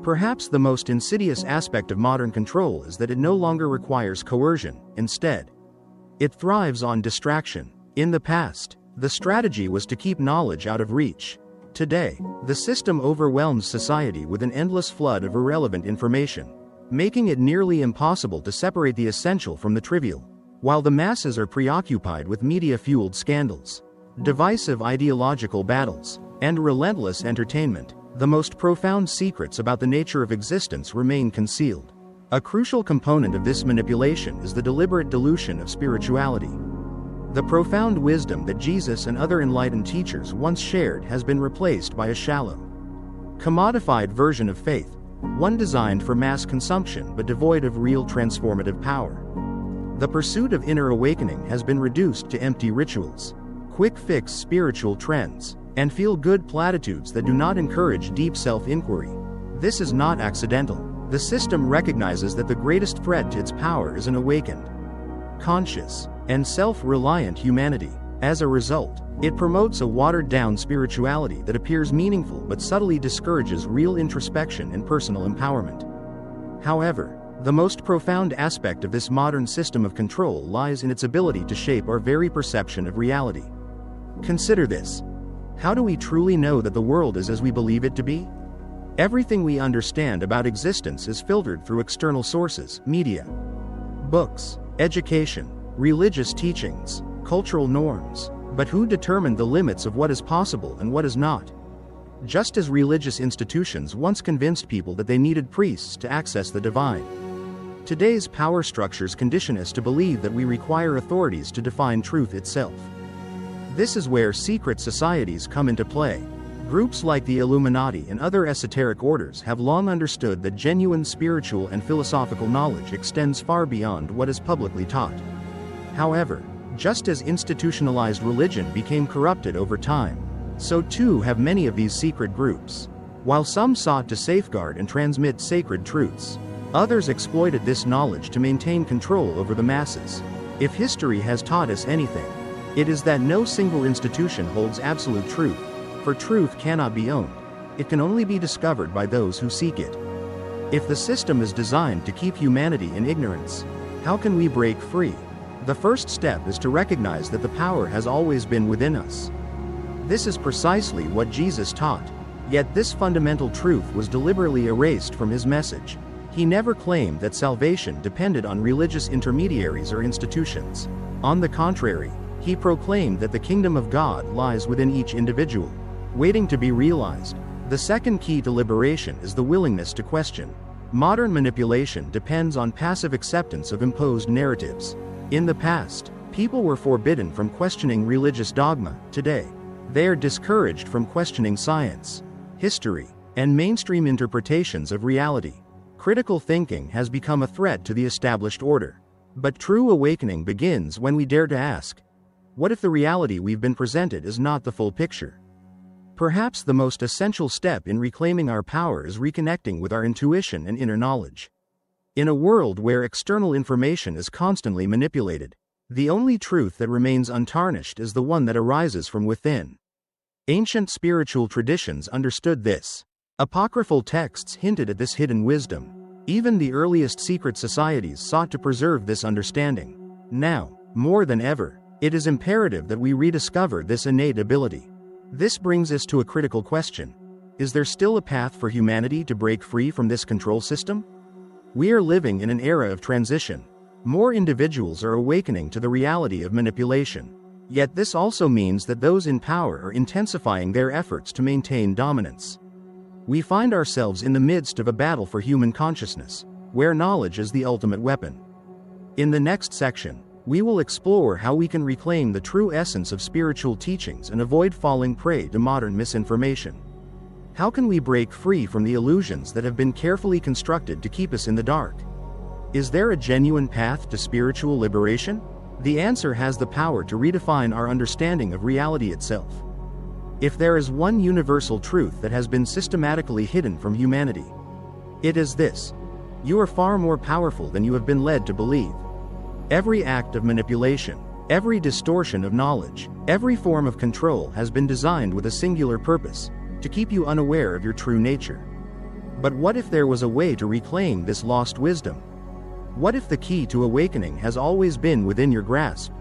Perhaps the most insidious aspect of modern control is that it no longer requires coercion. Instead, it thrives on distraction. In the past, the strategy was to keep knowledge out of reach. Today, the system overwhelms society with an endless flood of irrelevant information, making it nearly impossible to separate the essential from the trivial. While the masses are preoccupied with media-fueled scandals, divisive ideological battles, and relentless entertainment, the most profound secrets about the nature of existence remain concealed. A crucial component of this manipulation is the deliberate dilution of spirituality. The profound wisdom that Jesus and other enlightened teachers once shared has been replaced by a shallow, commodified version of faith, one designed for mass consumption but devoid of real transformative power. The pursuit of inner awakening has been reduced to empty rituals, quick-fix spiritual trends, and feel-good platitudes that do not encourage deep self-inquiry. This is not accidental. The system recognizes that the greatest threat to its power is an awakened, conscious, and self-reliant humanity. As a result, it promotes a watered-down spirituality that appears meaningful but subtly discourages real introspection and personal empowerment. However, the most profound aspect of this modern system of control lies in its ability to shape our very perception of reality. Consider this. How do we truly know that the world is as we believe it to be? Everything we understand about existence is filtered through external sources: media, books, education, religious teachings, cultural norms. But who determined the limits of what is possible and what is not? Just as religious institutions once convinced people that they needed priests to access the divine, Today's power structures condition us to believe that we require authorities to define truth itself. This is where secret societies come into play. Groups like the Illuminati and other esoteric orders have long understood that genuine spiritual and philosophical knowledge extends far beyond what is publicly taught. However, just as institutionalized religion became corrupted over time, so too have many of these secret groups. While some sought to safeguard and transmit sacred truths, others exploited this knowledge to maintain control over the masses. If history has taught us anything, it is that no single institution holds absolute truth, for truth cannot be owned. It can only be discovered by those who seek it. If the system is designed to keep humanity in ignorance, how can we break free? The first step is to recognize that the power has always been within us. This is precisely what Jesus taught, yet this fundamental truth was deliberately erased from his message. He never claimed that salvation depended on religious intermediaries or institutions. On the contrary, he proclaimed that the kingdom of God lies within each individual, waiting to be realized. The second key to liberation is the willingness to question. Modern manipulation depends on passive acceptance of imposed narratives. In the past, people were forbidden from questioning religious dogma. Today, they are discouraged from questioning science, history, and mainstream interpretations of reality. Critical thinking has become a threat to the established order. But true awakening begins when we dare to ask, what if the reality we've been presented is not the full picture? Perhaps the most essential step in reclaiming our power is reconnecting with our intuition and inner knowledge. In a world where external information is constantly manipulated, the only truth that remains untarnished is the one that arises from within. Ancient spiritual traditions understood this. Apocryphal texts hinted at this hidden wisdom. Even the earliest secret societies sought to preserve this understanding. Now, more than ever, it is imperative that we rediscover this innate ability. This brings us to a critical question. Is there still a path for humanity to break free from this control system? We are living in an era of transition. More individuals are awakening to the reality of manipulation. Yet this also means that those in power are intensifying their efforts to maintain dominance. We find ourselves in the midst of a battle for human consciousness, where knowledge is the ultimate weapon. In the next section, we will explore how we can reclaim the true essence of spiritual teachings and avoid falling prey to modern misinformation. How can we break free from the illusions that have been carefully constructed to keep us in the dark? Is there a genuine path to spiritual liberation? The answer has the power to redefine our understanding of reality itself. If there is one universal truth that has been systematically hidden from humanity, it is this: you are far more powerful than you have been led to believe. Every act of manipulation, every distortion of knowledge, every form of control has been designed with a singular purpose: to keep you unaware of your true nature. But what if there was a way to reclaim this lost wisdom? What if the key to awakening has always been within your grasp?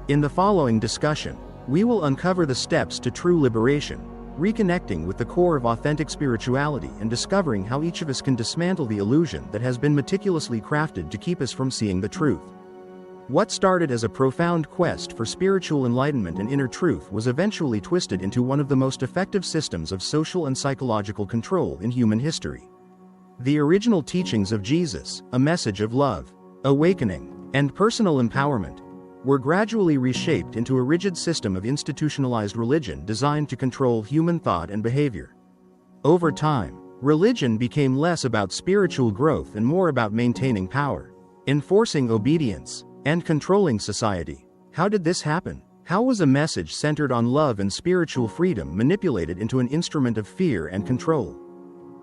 In the following discussion, we will uncover the steps to true liberation, reconnecting with the core of authentic spirituality and discovering how each of us can dismantle the illusion that has been meticulously crafted to keep us from seeing the truth. What started as a profound quest for spiritual enlightenment and inner truth was eventually twisted into one of the most effective systems of social and psychological control in human history. The original teachings of Jesus, a message of love, awakening, and personal empowerment, were gradually reshaped into a rigid system of institutionalized religion designed to control human thought and behavior. Over time, religion became less about spiritual growth and more about maintaining power, enforcing obedience, and controlling society. How did this happen? How was a message centered on love and spiritual freedom manipulated into an instrument of fear and control?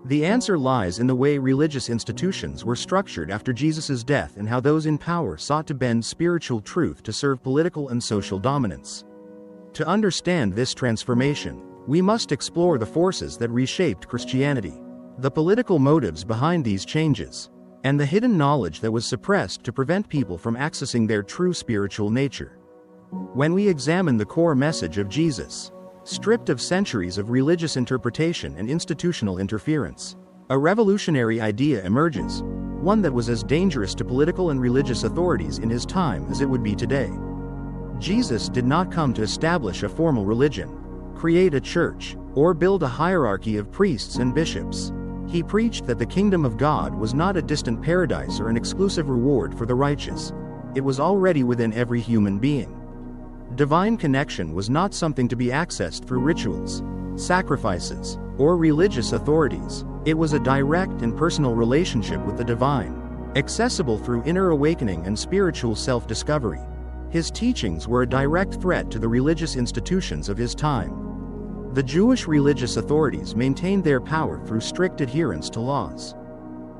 The answer lies in the way religious institutions were structured after Jesus' death and how those in power sought to bend spiritual truth to serve political and social dominance. To understand this transformation, we must explore the forces that reshaped Christianity, the political motives behind these changes, and the hidden knowledge that was suppressed to prevent people from accessing their true spiritual nature. When we examine the core message of Jesus, stripped of centuries of religious interpretation and institutional interference, a revolutionary idea emerges, one that was as dangerous to political and religious authorities in his time as it would be today. Jesus did not come to establish a formal religion, create a church, or build a hierarchy of priests and bishops. He preached that the kingdom of God was not a distant paradise or an exclusive reward for the righteous. It was already within every human being. Divine connection was not something to be accessed through rituals, sacrifices, or religious authorities. It was a direct and personal relationship with the divine, accessible through inner awakening and spiritual self-discovery. His teachings were a direct threat to the religious institutions of his time. The Jewish religious authorities maintained their power through strict adherence to laws,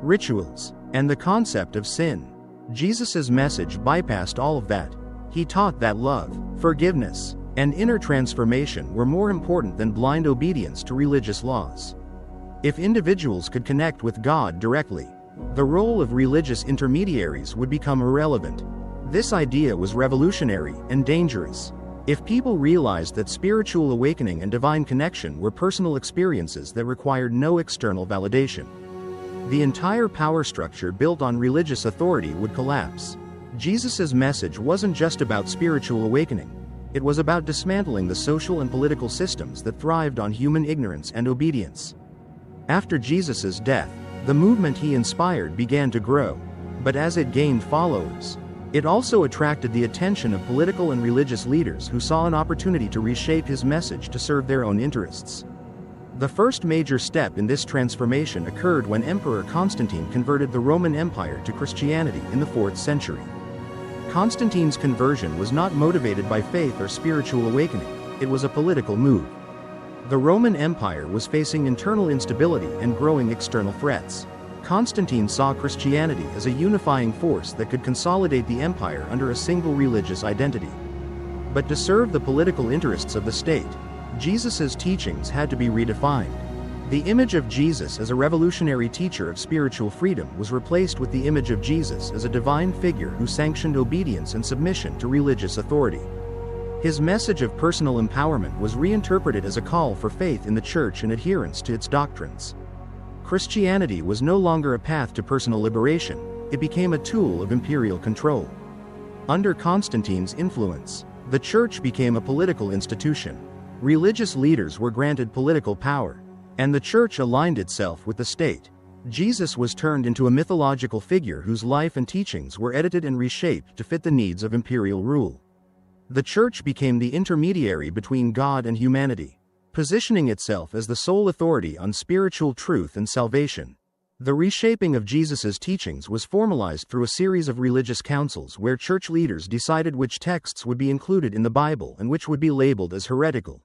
rituals, and the concept of sin. Jesus' message bypassed all of that. He taught that love, forgiveness, and inner transformation were more important than blind obedience to religious laws. If individuals could connect with God directly, the role of religious intermediaries would become irrelevant. This idea was revolutionary and dangerous. If people realized that spiritual awakening and divine connection were personal experiences that required no external validation, the entire power structure built on religious authority would collapse. Jesus' message wasn't just about spiritual awakening. It was about dismantling the social and political systems that thrived on human ignorance and obedience. After Jesus' death, the movement he inspired began to grow, but as it gained followers, it also attracted the attention of political and religious leaders who saw an opportunity to reshape his message to serve their own interests. The first major step in this transformation occurred when Emperor Constantine converted the Roman Empire to Christianity in the 4th century. Constantine's conversion was not motivated by faith or spiritual awakening, it was a political move. The Roman Empire was facing internal instability and growing external threats. Constantine saw Christianity as a unifying force that could consolidate the empire under a single religious identity. But to serve the political interests of the state, Jesus' teachings had to be redefined. The image of Jesus as a revolutionary teacher of spiritual freedom was replaced with the image of Jesus as a divine figure who sanctioned obedience and submission to religious authority. His message of personal empowerment was reinterpreted as a call for faith in the church and adherence to its doctrines. Christianity was no longer a path to personal liberation, it became a tool of imperial control. Under Constantine's influence, the church became a political institution. Religious leaders were granted political power, and the church aligned itself with the state. Jesus was turned into a mythological figure whose life and teachings were edited and reshaped to fit the needs of imperial rule. The church became the intermediary between God and humanity, positioning itself as the sole authority on spiritual truth and salvation. The reshaping of Jesus' teachings was formalized through a series of religious councils where church leaders decided which texts would be included in the Bible and which would be labeled as heretical.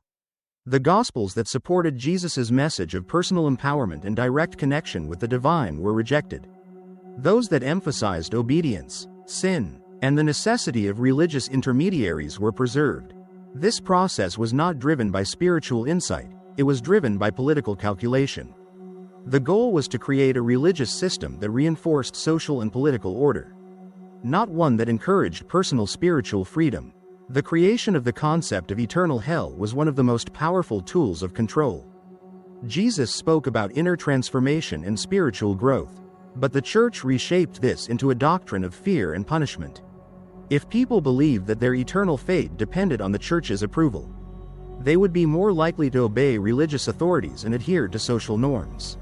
The Gospels that supported Jesus' message of personal empowerment and direct connection with the divine were rejected. Those that emphasized obedience, sin, and the necessity of religious intermediaries were preserved. This process was not driven by spiritual insight, it was driven by political calculation. The goal was to create a religious system that reinforced social and political order, not one that encouraged personal spiritual freedom. The creation of the concept of eternal hell was one of the most powerful tools of control. Jesus spoke about inner transformation and spiritual growth, but the church reshaped this into a doctrine of fear and punishment. If people believed that their eternal fate depended on the church's approval, they would be more likely to obey religious authorities and adhere to social norms.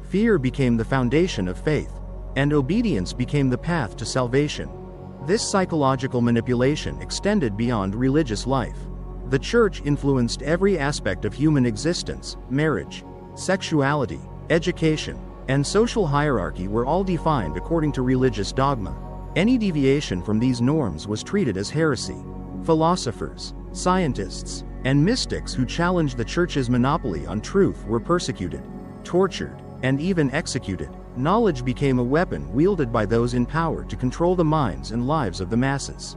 Fear became the foundation of faith, and obedience became the path to salvation. This psychological manipulation extended beyond religious life. The church influenced every aspect of human existence. Marriage, sexuality, education, and social hierarchy were all defined according to religious dogma. Any deviation from these norms was treated as heresy. Philosophers, scientists, and mystics who challenged the church's monopoly on truth were persecuted, tortured, and even executed. Knowledge became a weapon wielded by those in power to control the minds and lives of the masses.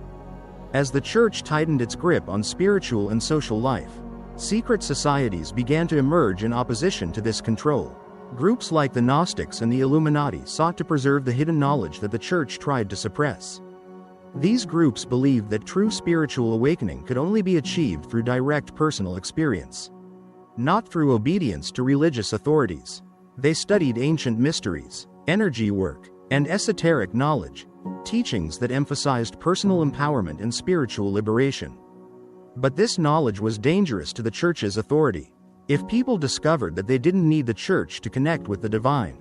As the church tightened its grip on spiritual and social life, secret societies began to emerge in opposition to this control. Groups like the Gnostics and the Illuminati sought to preserve the hidden knowledge that the church tried to suppress. These groups believed that true spiritual awakening could only be achieved through direct personal experience, not through obedience to religious authorities. They studied ancient mysteries, energy work, and esoteric knowledge, teachings that emphasized personal empowerment and spiritual liberation. But this knowledge was dangerous to the church's authority. If people discovered that they didn't need the church to connect with the divine,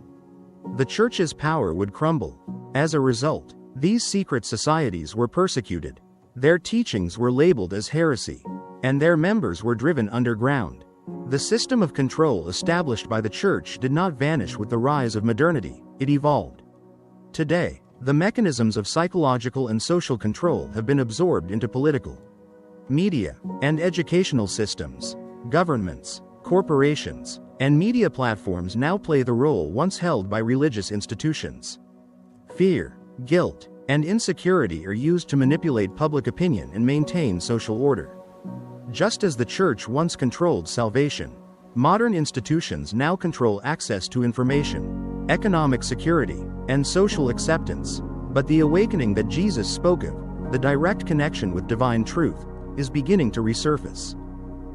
the church's power would crumble. As a result, these secret societies were persecuted. Their teachings were labeled as heresy, and their members were driven underground. The system of control established by the church did not vanish with the rise of modernity, it evolved. Today, the mechanisms of psychological and social control have been absorbed into political, media, and educational systems. Governments, corporations, and media platforms now play the role once held by religious institutions. Fear, guilt, and insecurity are used to manipulate public opinion and maintain social order. Just as the church once controlled salvation, modern institutions now control access to information, economic security, and social acceptance. But the awakening that Jesus spoke of, the direct connection with divine truth, is beginning to resurface.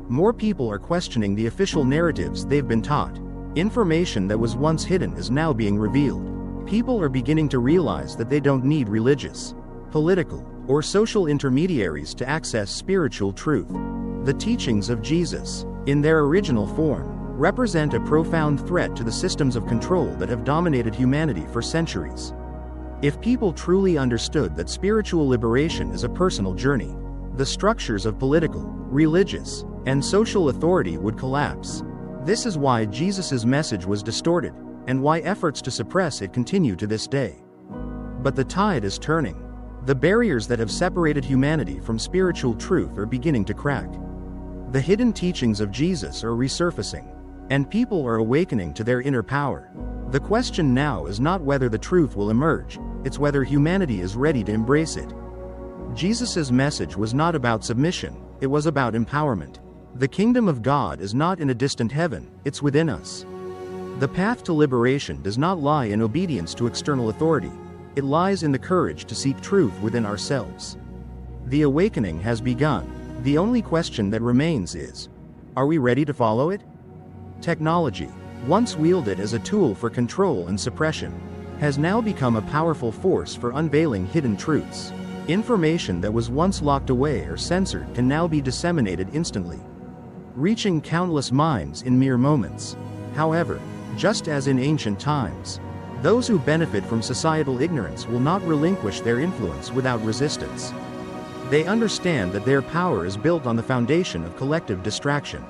More people are questioning the official narratives they've been taught. Information that was once hidden is now being revealed. People are beginning to realize that they don't need religious, political, or social intermediaries to access spiritual truth. The teachings of Jesus, in their original form, represent a profound threat to the systems of control that have dominated humanity for centuries. If people truly understood that spiritual liberation is a personal journey, the structures of political, religious, and social authority would collapse. This is why Jesus' message was distorted, and why efforts to suppress it continue to this day. But the tide is turning. The barriers that have separated humanity from spiritual truth are beginning to crack. The hidden teachings of Jesus are resurfacing, and people are awakening to their inner power. The question now is not whether the truth will emerge, it's whether humanity is ready to embrace it. Jesus' message was not about submission, it was about empowerment. The kingdom of God is not in a distant heaven, it's within us. The path to liberation does not lie in obedience to external authority, it lies in the courage to seek truth within ourselves. The awakening has begun. The only question that remains is, are we ready to follow it? Technology, once wielded as a tool for control and suppression, has now become a powerful force for unveiling hidden truths. Information that was once locked away or censored can now be disseminated instantly, reaching countless minds in mere moments. However, just as in ancient times, those who benefit from societal ignorance will not relinquish their influence without resistance. They understand that their power is built on the foundation of collective distraction,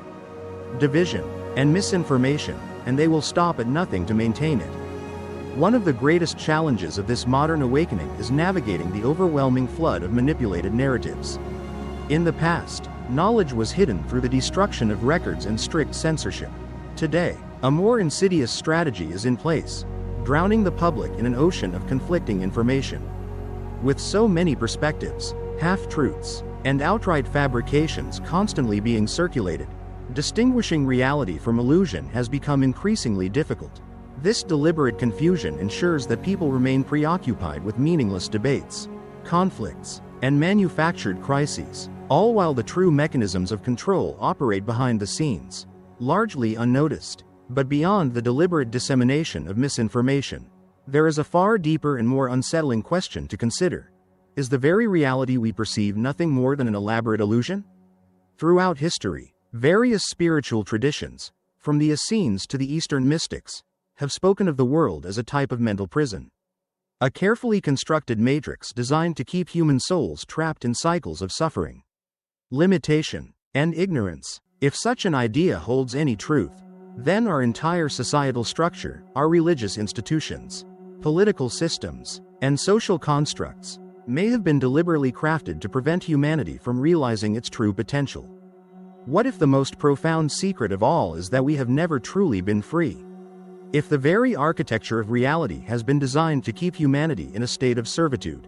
division, and misinformation, and they will stop at nothing to maintain it. One of the greatest challenges of this modern awakening is navigating the overwhelming flood of manipulated narratives. In the past, knowledge was hidden through the destruction of records and strict censorship. Today, a more insidious strategy is in place, drowning the public in an ocean of conflicting information. With so many perspectives, half-truths, and outright fabrications constantly being circulated, distinguishing reality from illusion has become increasingly difficult. This deliberate confusion ensures that people remain preoccupied with meaningless debates, conflicts, and manufactured crises, all while the true mechanisms of control operate behind the scenes, largely unnoticed. But beyond the deliberate dissemination of misinformation, there is a far deeper and more unsettling question to consider. Is the very reality we perceive nothing more than an elaborate illusion? Throughout history, various spiritual traditions, from the Essenes to the Eastern mystics, have spoken of the world as a type of mental prison. A carefully constructed matrix designed to keep human souls trapped in cycles of suffering, limitation, and ignorance. If such an idea holds any truth, then our entire societal structure, our religious institutions, political systems, and social constructs may have been deliberately crafted to prevent humanity from realizing its true potential. What if the most profound secret of all is that we have never truly been free? If the very architecture of reality has been designed to keep humanity in a state of servitude,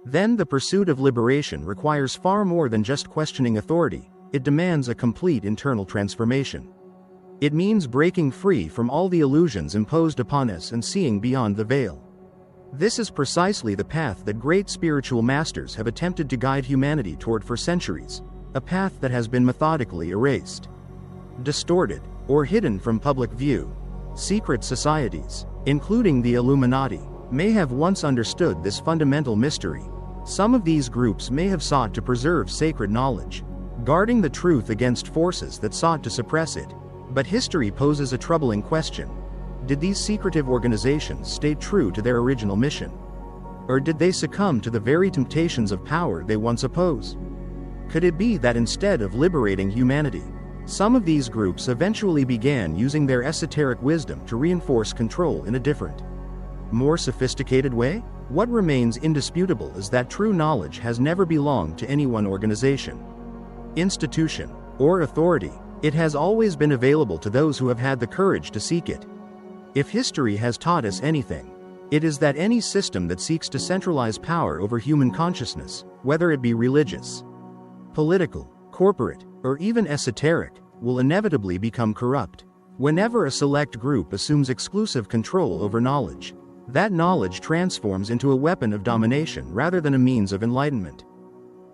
then the pursuit of liberation requires far more than just questioning authority. It demands a complete internal transformation. It means breaking free from all the illusions imposed upon us and seeing beyond the veil. This is precisely the path that great spiritual masters have attempted to guide humanity toward for centuries, a path that has been methodically erased, distorted, or hidden from public view. Secret societies, including the Illuminati, may have once understood this fundamental mystery. Some of these groups may have sought to preserve sacred knowledge, guarding the truth against forces that sought to suppress it. But history poses a troubling question. Did these secretive organizations stay true to their original mission? Or did they succumb to the very temptations of power they once opposed? Could it be that instead of liberating humanity, some of these groups eventually began using their esoteric wisdom to reinforce control in a different, more sophisticated way? What remains indisputable is that true knowledge has never belonged to any one organization, institution, or authority. It has always been available to those who have had the courage to seek it. If history has taught us anything, it is that any system that seeks to centralize power over human consciousness, whether it be religious, political, corporate, or even esoteric, will inevitably become corrupt. Whenever a select group assumes exclusive control over knowledge, that knowledge transforms into a weapon of domination rather than a means of enlightenment.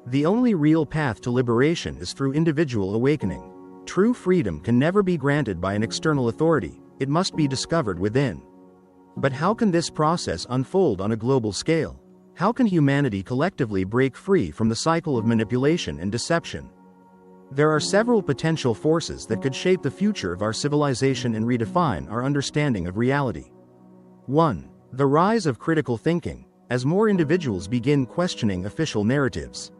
The only real path to liberation is through individual awakening. True freedom can never be granted by an external authority, it must be discovered within. But how can this process unfold on a global scale? How can humanity collectively break free from the cycle of manipulation and deception? There are several potential forces that could shape the future of our civilization and redefine our understanding of reality. 1. The rise of critical thinking, as more individuals begin questioning official narratives.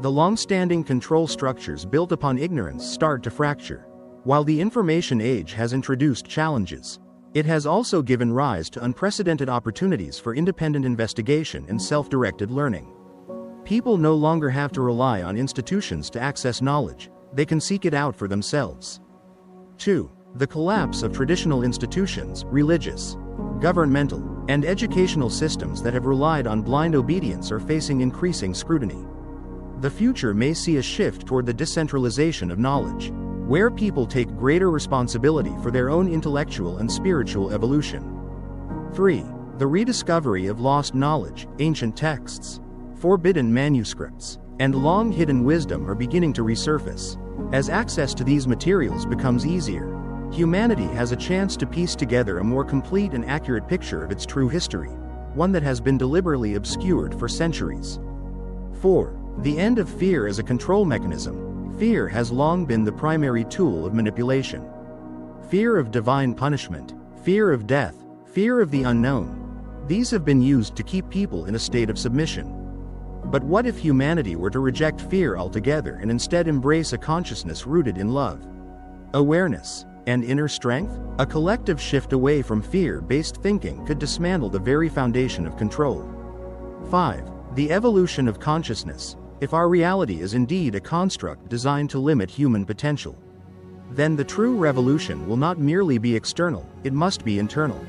The long-standing control structures built upon ignorance start to fracture. While the information age has introduced challenges, it has also given rise to unprecedented opportunities for independent investigation and self-directed learning. People no longer have to rely on institutions to access knowledge, they can seek it out for themselves. 2. The collapse of traditional institutions, religious, governmental, and educational systems that have relied on blind obedience are facing increasing scrutiny. The future may see a shift toward the decentralization of knowledge, where people take greater responsibility for their own intellectual and spiritual evolution. 3. The rediscovery of lost knowledge, ancient texts, forbidden manuscripts, and long-hidden wisdom are beginning to resurface. As access to these materials becomes easier, humanity has a chance to piece together a more complete and accurate picture of its true history, one that has been deliberately obscured for centuries. 4. The end of fear as a control mechanism. Fear has long been the primary tool of manipulation. Fear of divine punishment, fear of death, fear of the unknown. These have been used to keep people in a state of submission. But what if humanity were to reject fear altogether and instead embrace a consciousness rooted in love, awareness, and inner strength? A collective shift away from fear-based thinking could dismantle the very foundation of control. 5. The evolution of consciousness. If our reality is indeed a construct designed to limit human potential, then the true revolution will not merely be external, it must be internal.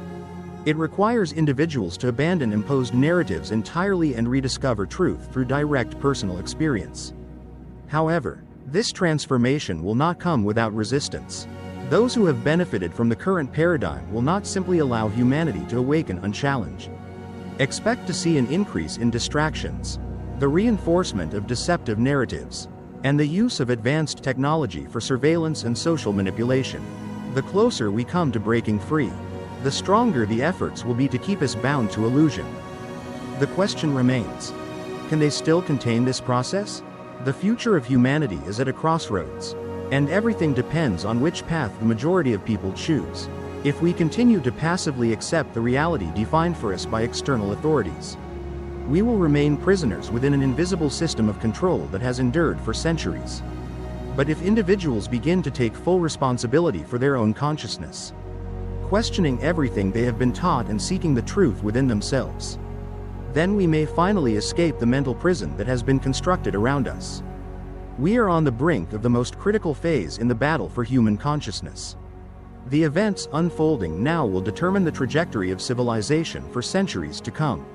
It requires individuals to abandon imposed narratives entirely and rediscover truth through direct personal experience. However, this transformation will not come without resistance. Those who have benefited from the current paradigm will not simply allow humanity to awaken unchallenged. Expect to see an increase in distractions, the reinforcement of deceptive narratives, and the use of advanced technology for surveillance and social manipulation. The closer we come to breaking free, the stronger the efforts will be to keep us bound to illusion. The question remains, can they still contain this process? The future of humanity is at a crossroads, and everything depends on which path the majority of people choose. If we continue to passively accept the reality defined for us by external authorities, we will remain prisoners within an invisible system of control that has endured for centuries. But if individuals begin to take full responsibility for their own consciousness, questioning everything they have been taught and seeking the truth within themselves, then we may finally escape the mental prison that has been constructed around us. We are on the brink of the most critical phase in the battle for human consciousness. The events unfolding now will determine the trajectory of civilization for centuries to come.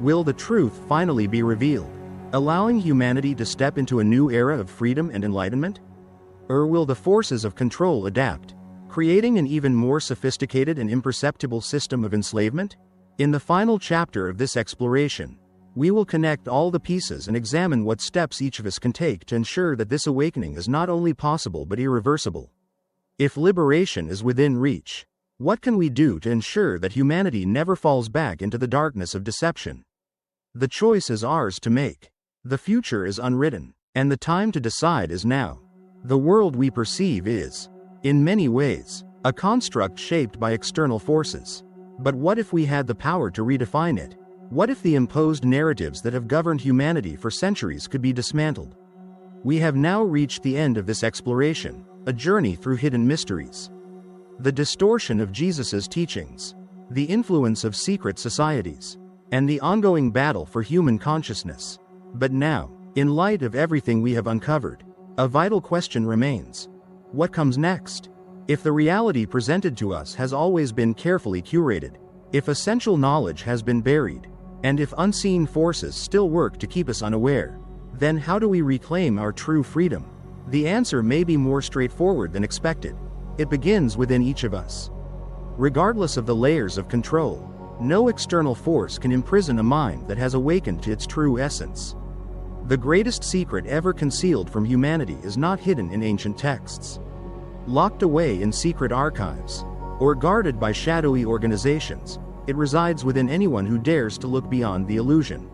Will the truth finally be revealed, allowing humanity to step into a new era of freedom and enlightenment? Or will the forces of control adapt, creating an even more sophisticated and imperceptible system of enslavement? In the final chapter of this exploration, we will connect all the pieces and examine what steps each of us can take to ensure that this awakening is not only possible but irreversible. If liberation is within reach, what can we do to ensure that humanity never falls back into the darkness of deception? The choice is ours to make. The future is unwritten, and the time to decide is now. The world we perceive is In many ways, a construct shaped by external forces. But what if we had the power to redefine it? What if the imposed narratives that have governed humanity for centuries could be dismantled? We have now reached the end of this exploration, a journey through hidden mysteries. The distortion of Jesus's teachings, the influence of secret societies, and the ongoing battle for human consciousness. But now, in light of everything we have uncovered, a vital question remains. What comes next? If the reality presented to us has always been carefully curated, if essential knowledge has been buried, and if unseen forces still work to keep us unaware, then how do we reclaim our true freedom? The answer may be more straightforward than expected. It begins within each of us. Regardless of the layers of control, no external force can imprison a mind that has awakened to its true essence. The greatest secret ever concealed from humanity is not hidden in ancient texts, locked away in secret archives, or guarded by shadowy organizations. It resides within anyone who dares to look beyond the illusion.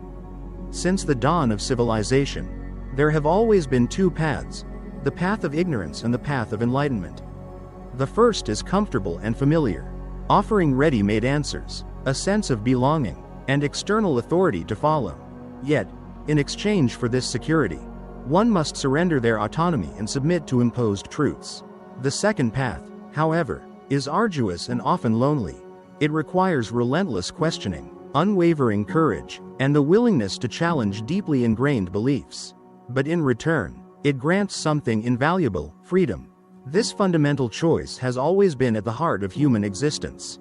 Since the dawn of civilization, there have always been two paths, the path of ignorance and the path of enlightenment. The first is comfortable and familiar, offering ready-made answers, a sense of belonging, and external authority to follow. Yet, in exchange for this security, one must surrender their autonomy and submit to imposed truths. The second path, however, is arduous and often lonely. It requires relentless questioning, unwavering courage, and the willingness to challenge deeply ingrained beliefs. But in return, it grants something invaluable: freedom. This fundamental choice has always been at the heart of human existence.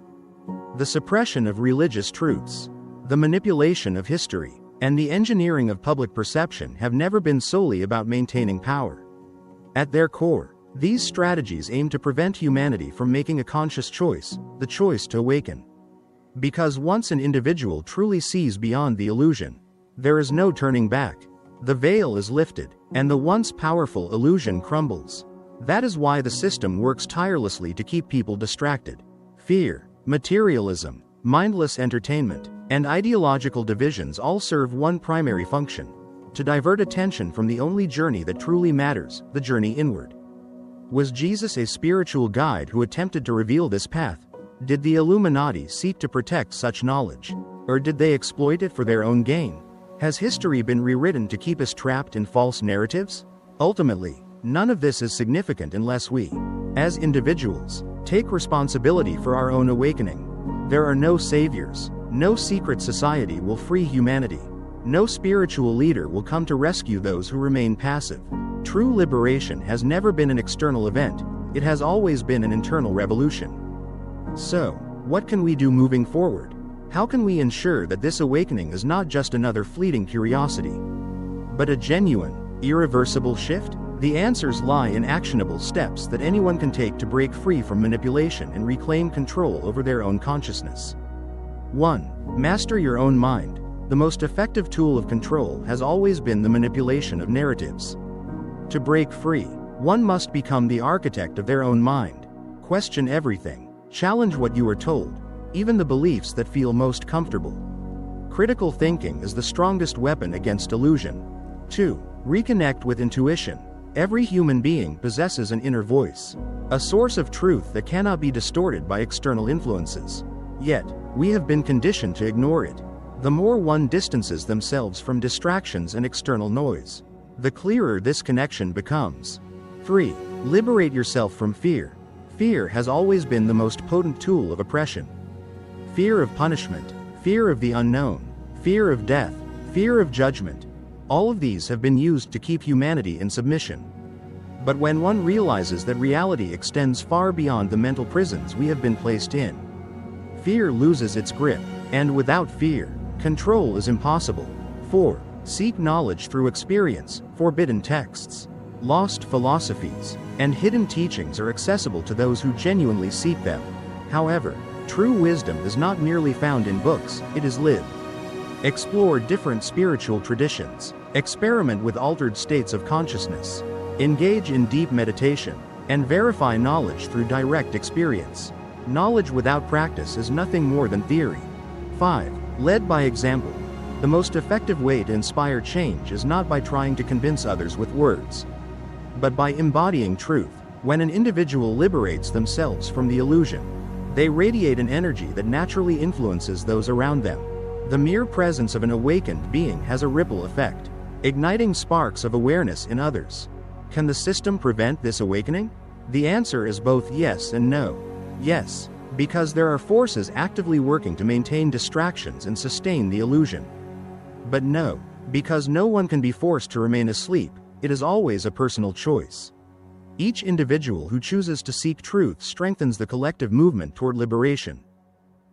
The suppression of religious truths, the manipulation of history, and the engineering of public perception have never been solely about maintaining power. At their core, these strategies aim to prevent humanity from making a conscious choice, the choice to awaken. Because once an individual truly sees beyond the illusion, there is no turning back. The veil is lifted, and the once powerful illusion crumbles. That is why the system works tirelessly to keep people distracted. Fear, materialism, mindless entertainment, and ideological divisions all serve one primary function: to divert attention from the only journey that truly matters, the journey inward. Was Jesus a spiritual guide who attempted to reveal this path? Did the Illuminati seek to protect such knowledge? Or did they exploit it for their own gain? Has history been rewritten to keep us trapped in false narratives? Ultimately, none of this is significant unless we, as individuals, take responsibility for our own awakening. There are no saviors. No secret society will free humanity. No spiritual leader will come to rescue those who remain passive. True liberation has never been an external event. It has always been an internal revolution. So, what can we do moving forward? How can we ensure that this awakening is not just another fleeting curiosity, but a genuine, irreversible shift? The answers lie in actionable steps that anyone can take to break free from manipulation and reclaim control over their own consciousness. 1. Master your own mind. The most effective tool of control has always been the manipulation of narratives. To break free, one must become the architect of their own mind. Question everything. Challenge what you are told, even the beliefs that feel most comfortable. Critical thinking is the strongest weapon against illusion. 2. Reconnect with intuition. Every human being possesses an inner voice, a source of truth that cannot be distorted by external influences. Yet, we have been conditioned to ignore it. The more one distances themselves from distractions and external noise, the clearer this connection becomes. 3. Liberate yourself from fear. Fear has always been the most potent tool of oppression. Fear of punishment, fear of the unknown, fear of death, fear of judgment. All of these have been used to keep humanity in submission. But when one realizes that reality extends far beyond the mental prisons we have been placed in, fear loses its grip, and without fear, control is impossible. 4. Seek knowledge through experience. Forbidden texts, lost philosophies, and hidden teachings are accessible to those who genuinely seek them. However, true wisdom is not merely found in books, it is lived. Explore different spiritual traditions, experiment with altered states of consciousness, engage in deep meditation, and verify knowledge through direct experience. Knowledge without practice is nothing more than theory. 5. Led by example. The most effective way to inspire change is not by trying to convince others with words, but by embodying truth. When an individual liberates themselves from the illusion, they radiate an energy that naturally influences those around them. The mere presence of an awakened being has a ripple effect, igniting sparks of awareness in others. Can the system prevent this awakening? The answer is both yes and no. Yes, because there are forces actively working to maintain distractions and sustain the illusion. But no, because no one can be forced to remain asleep. It is always a personal choice. Each individual who chooses to seek truth strengthens the collective movement toward liberation.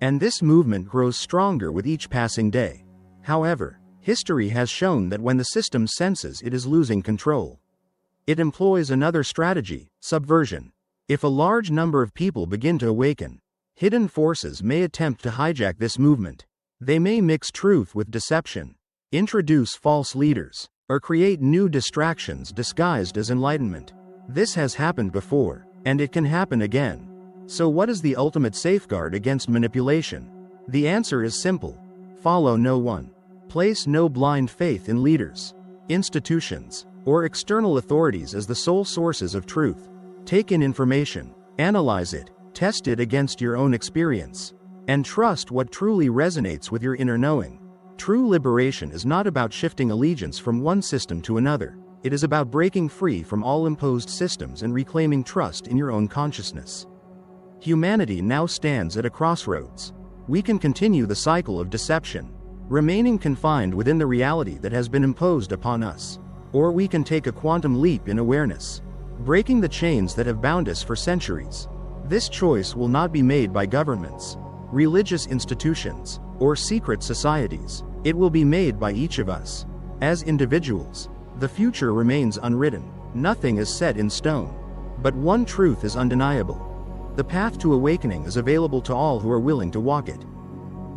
And this movement grows stronger with each passing day. However, history has shown that when the system senses it is losing control, it employs another strategy: subversion. If a large number of people begin to awaken, hidden forces may attempt to hijack this movement. They may mix truth with deception, introduce false leaders, or create new distractions disguised as enlightenment. This has happened before, and it can happen again. So what is the ultimate safeguard against manipulation? The answer is simple: follow no one. Place no blind faith in leaders, institutions, or external authorities as the sole sources of truth. Take in information, analyze it, test it against your own experience, and trust what truly resonates with your inner knowing. True liberation is not about shifting allegiance from one system to another. It is about breaking free from all imposed systems and reclaiming trust in your own consciousness. Humanity now stands at a crossroads. We can continue the cycle of deception, remaining confined within the reality that has been imposed upon us. Or we can take a quantum leap in awareness, breaking the chains that have bound us for centuries. This choice will not be made by governments, religious institutions, or secret societies. It will be made by each of us. As individuals, the future remains unwritten. Nothing is set in stone. But one truth is undeniable: the path to awakening is available to all who are willing to walk it.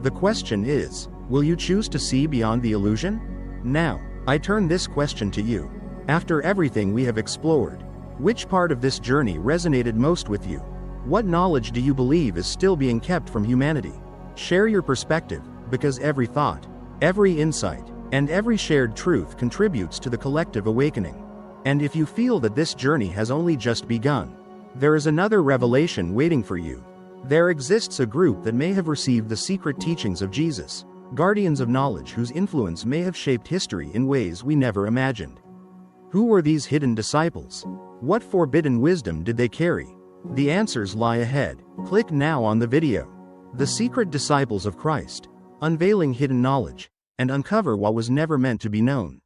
The question is, will you choose to see beyond the illusion? Now, I turn this question to you. After everything we have explored, which part of this journey resonated most with you? What knowledge do you believe is still being kept from humanity? Share your perspective, because every thought, every insight, and every shared truth contributes to the collective awakening. And if you feel that this journey has only just begun, there is another revelation waiting for you. There exists a group that may have received the secret teachings of Jesus, guardians of knowledge whose influence may have shaped history in ways we never imagined. Who were these hidden disciples? What forbidden wisdom did they carry? The answers lie ahead. Click now on the video. The Secret Disciples of Christ, Unveiling Hidden Knowledge, and uncover what was never meant to be known.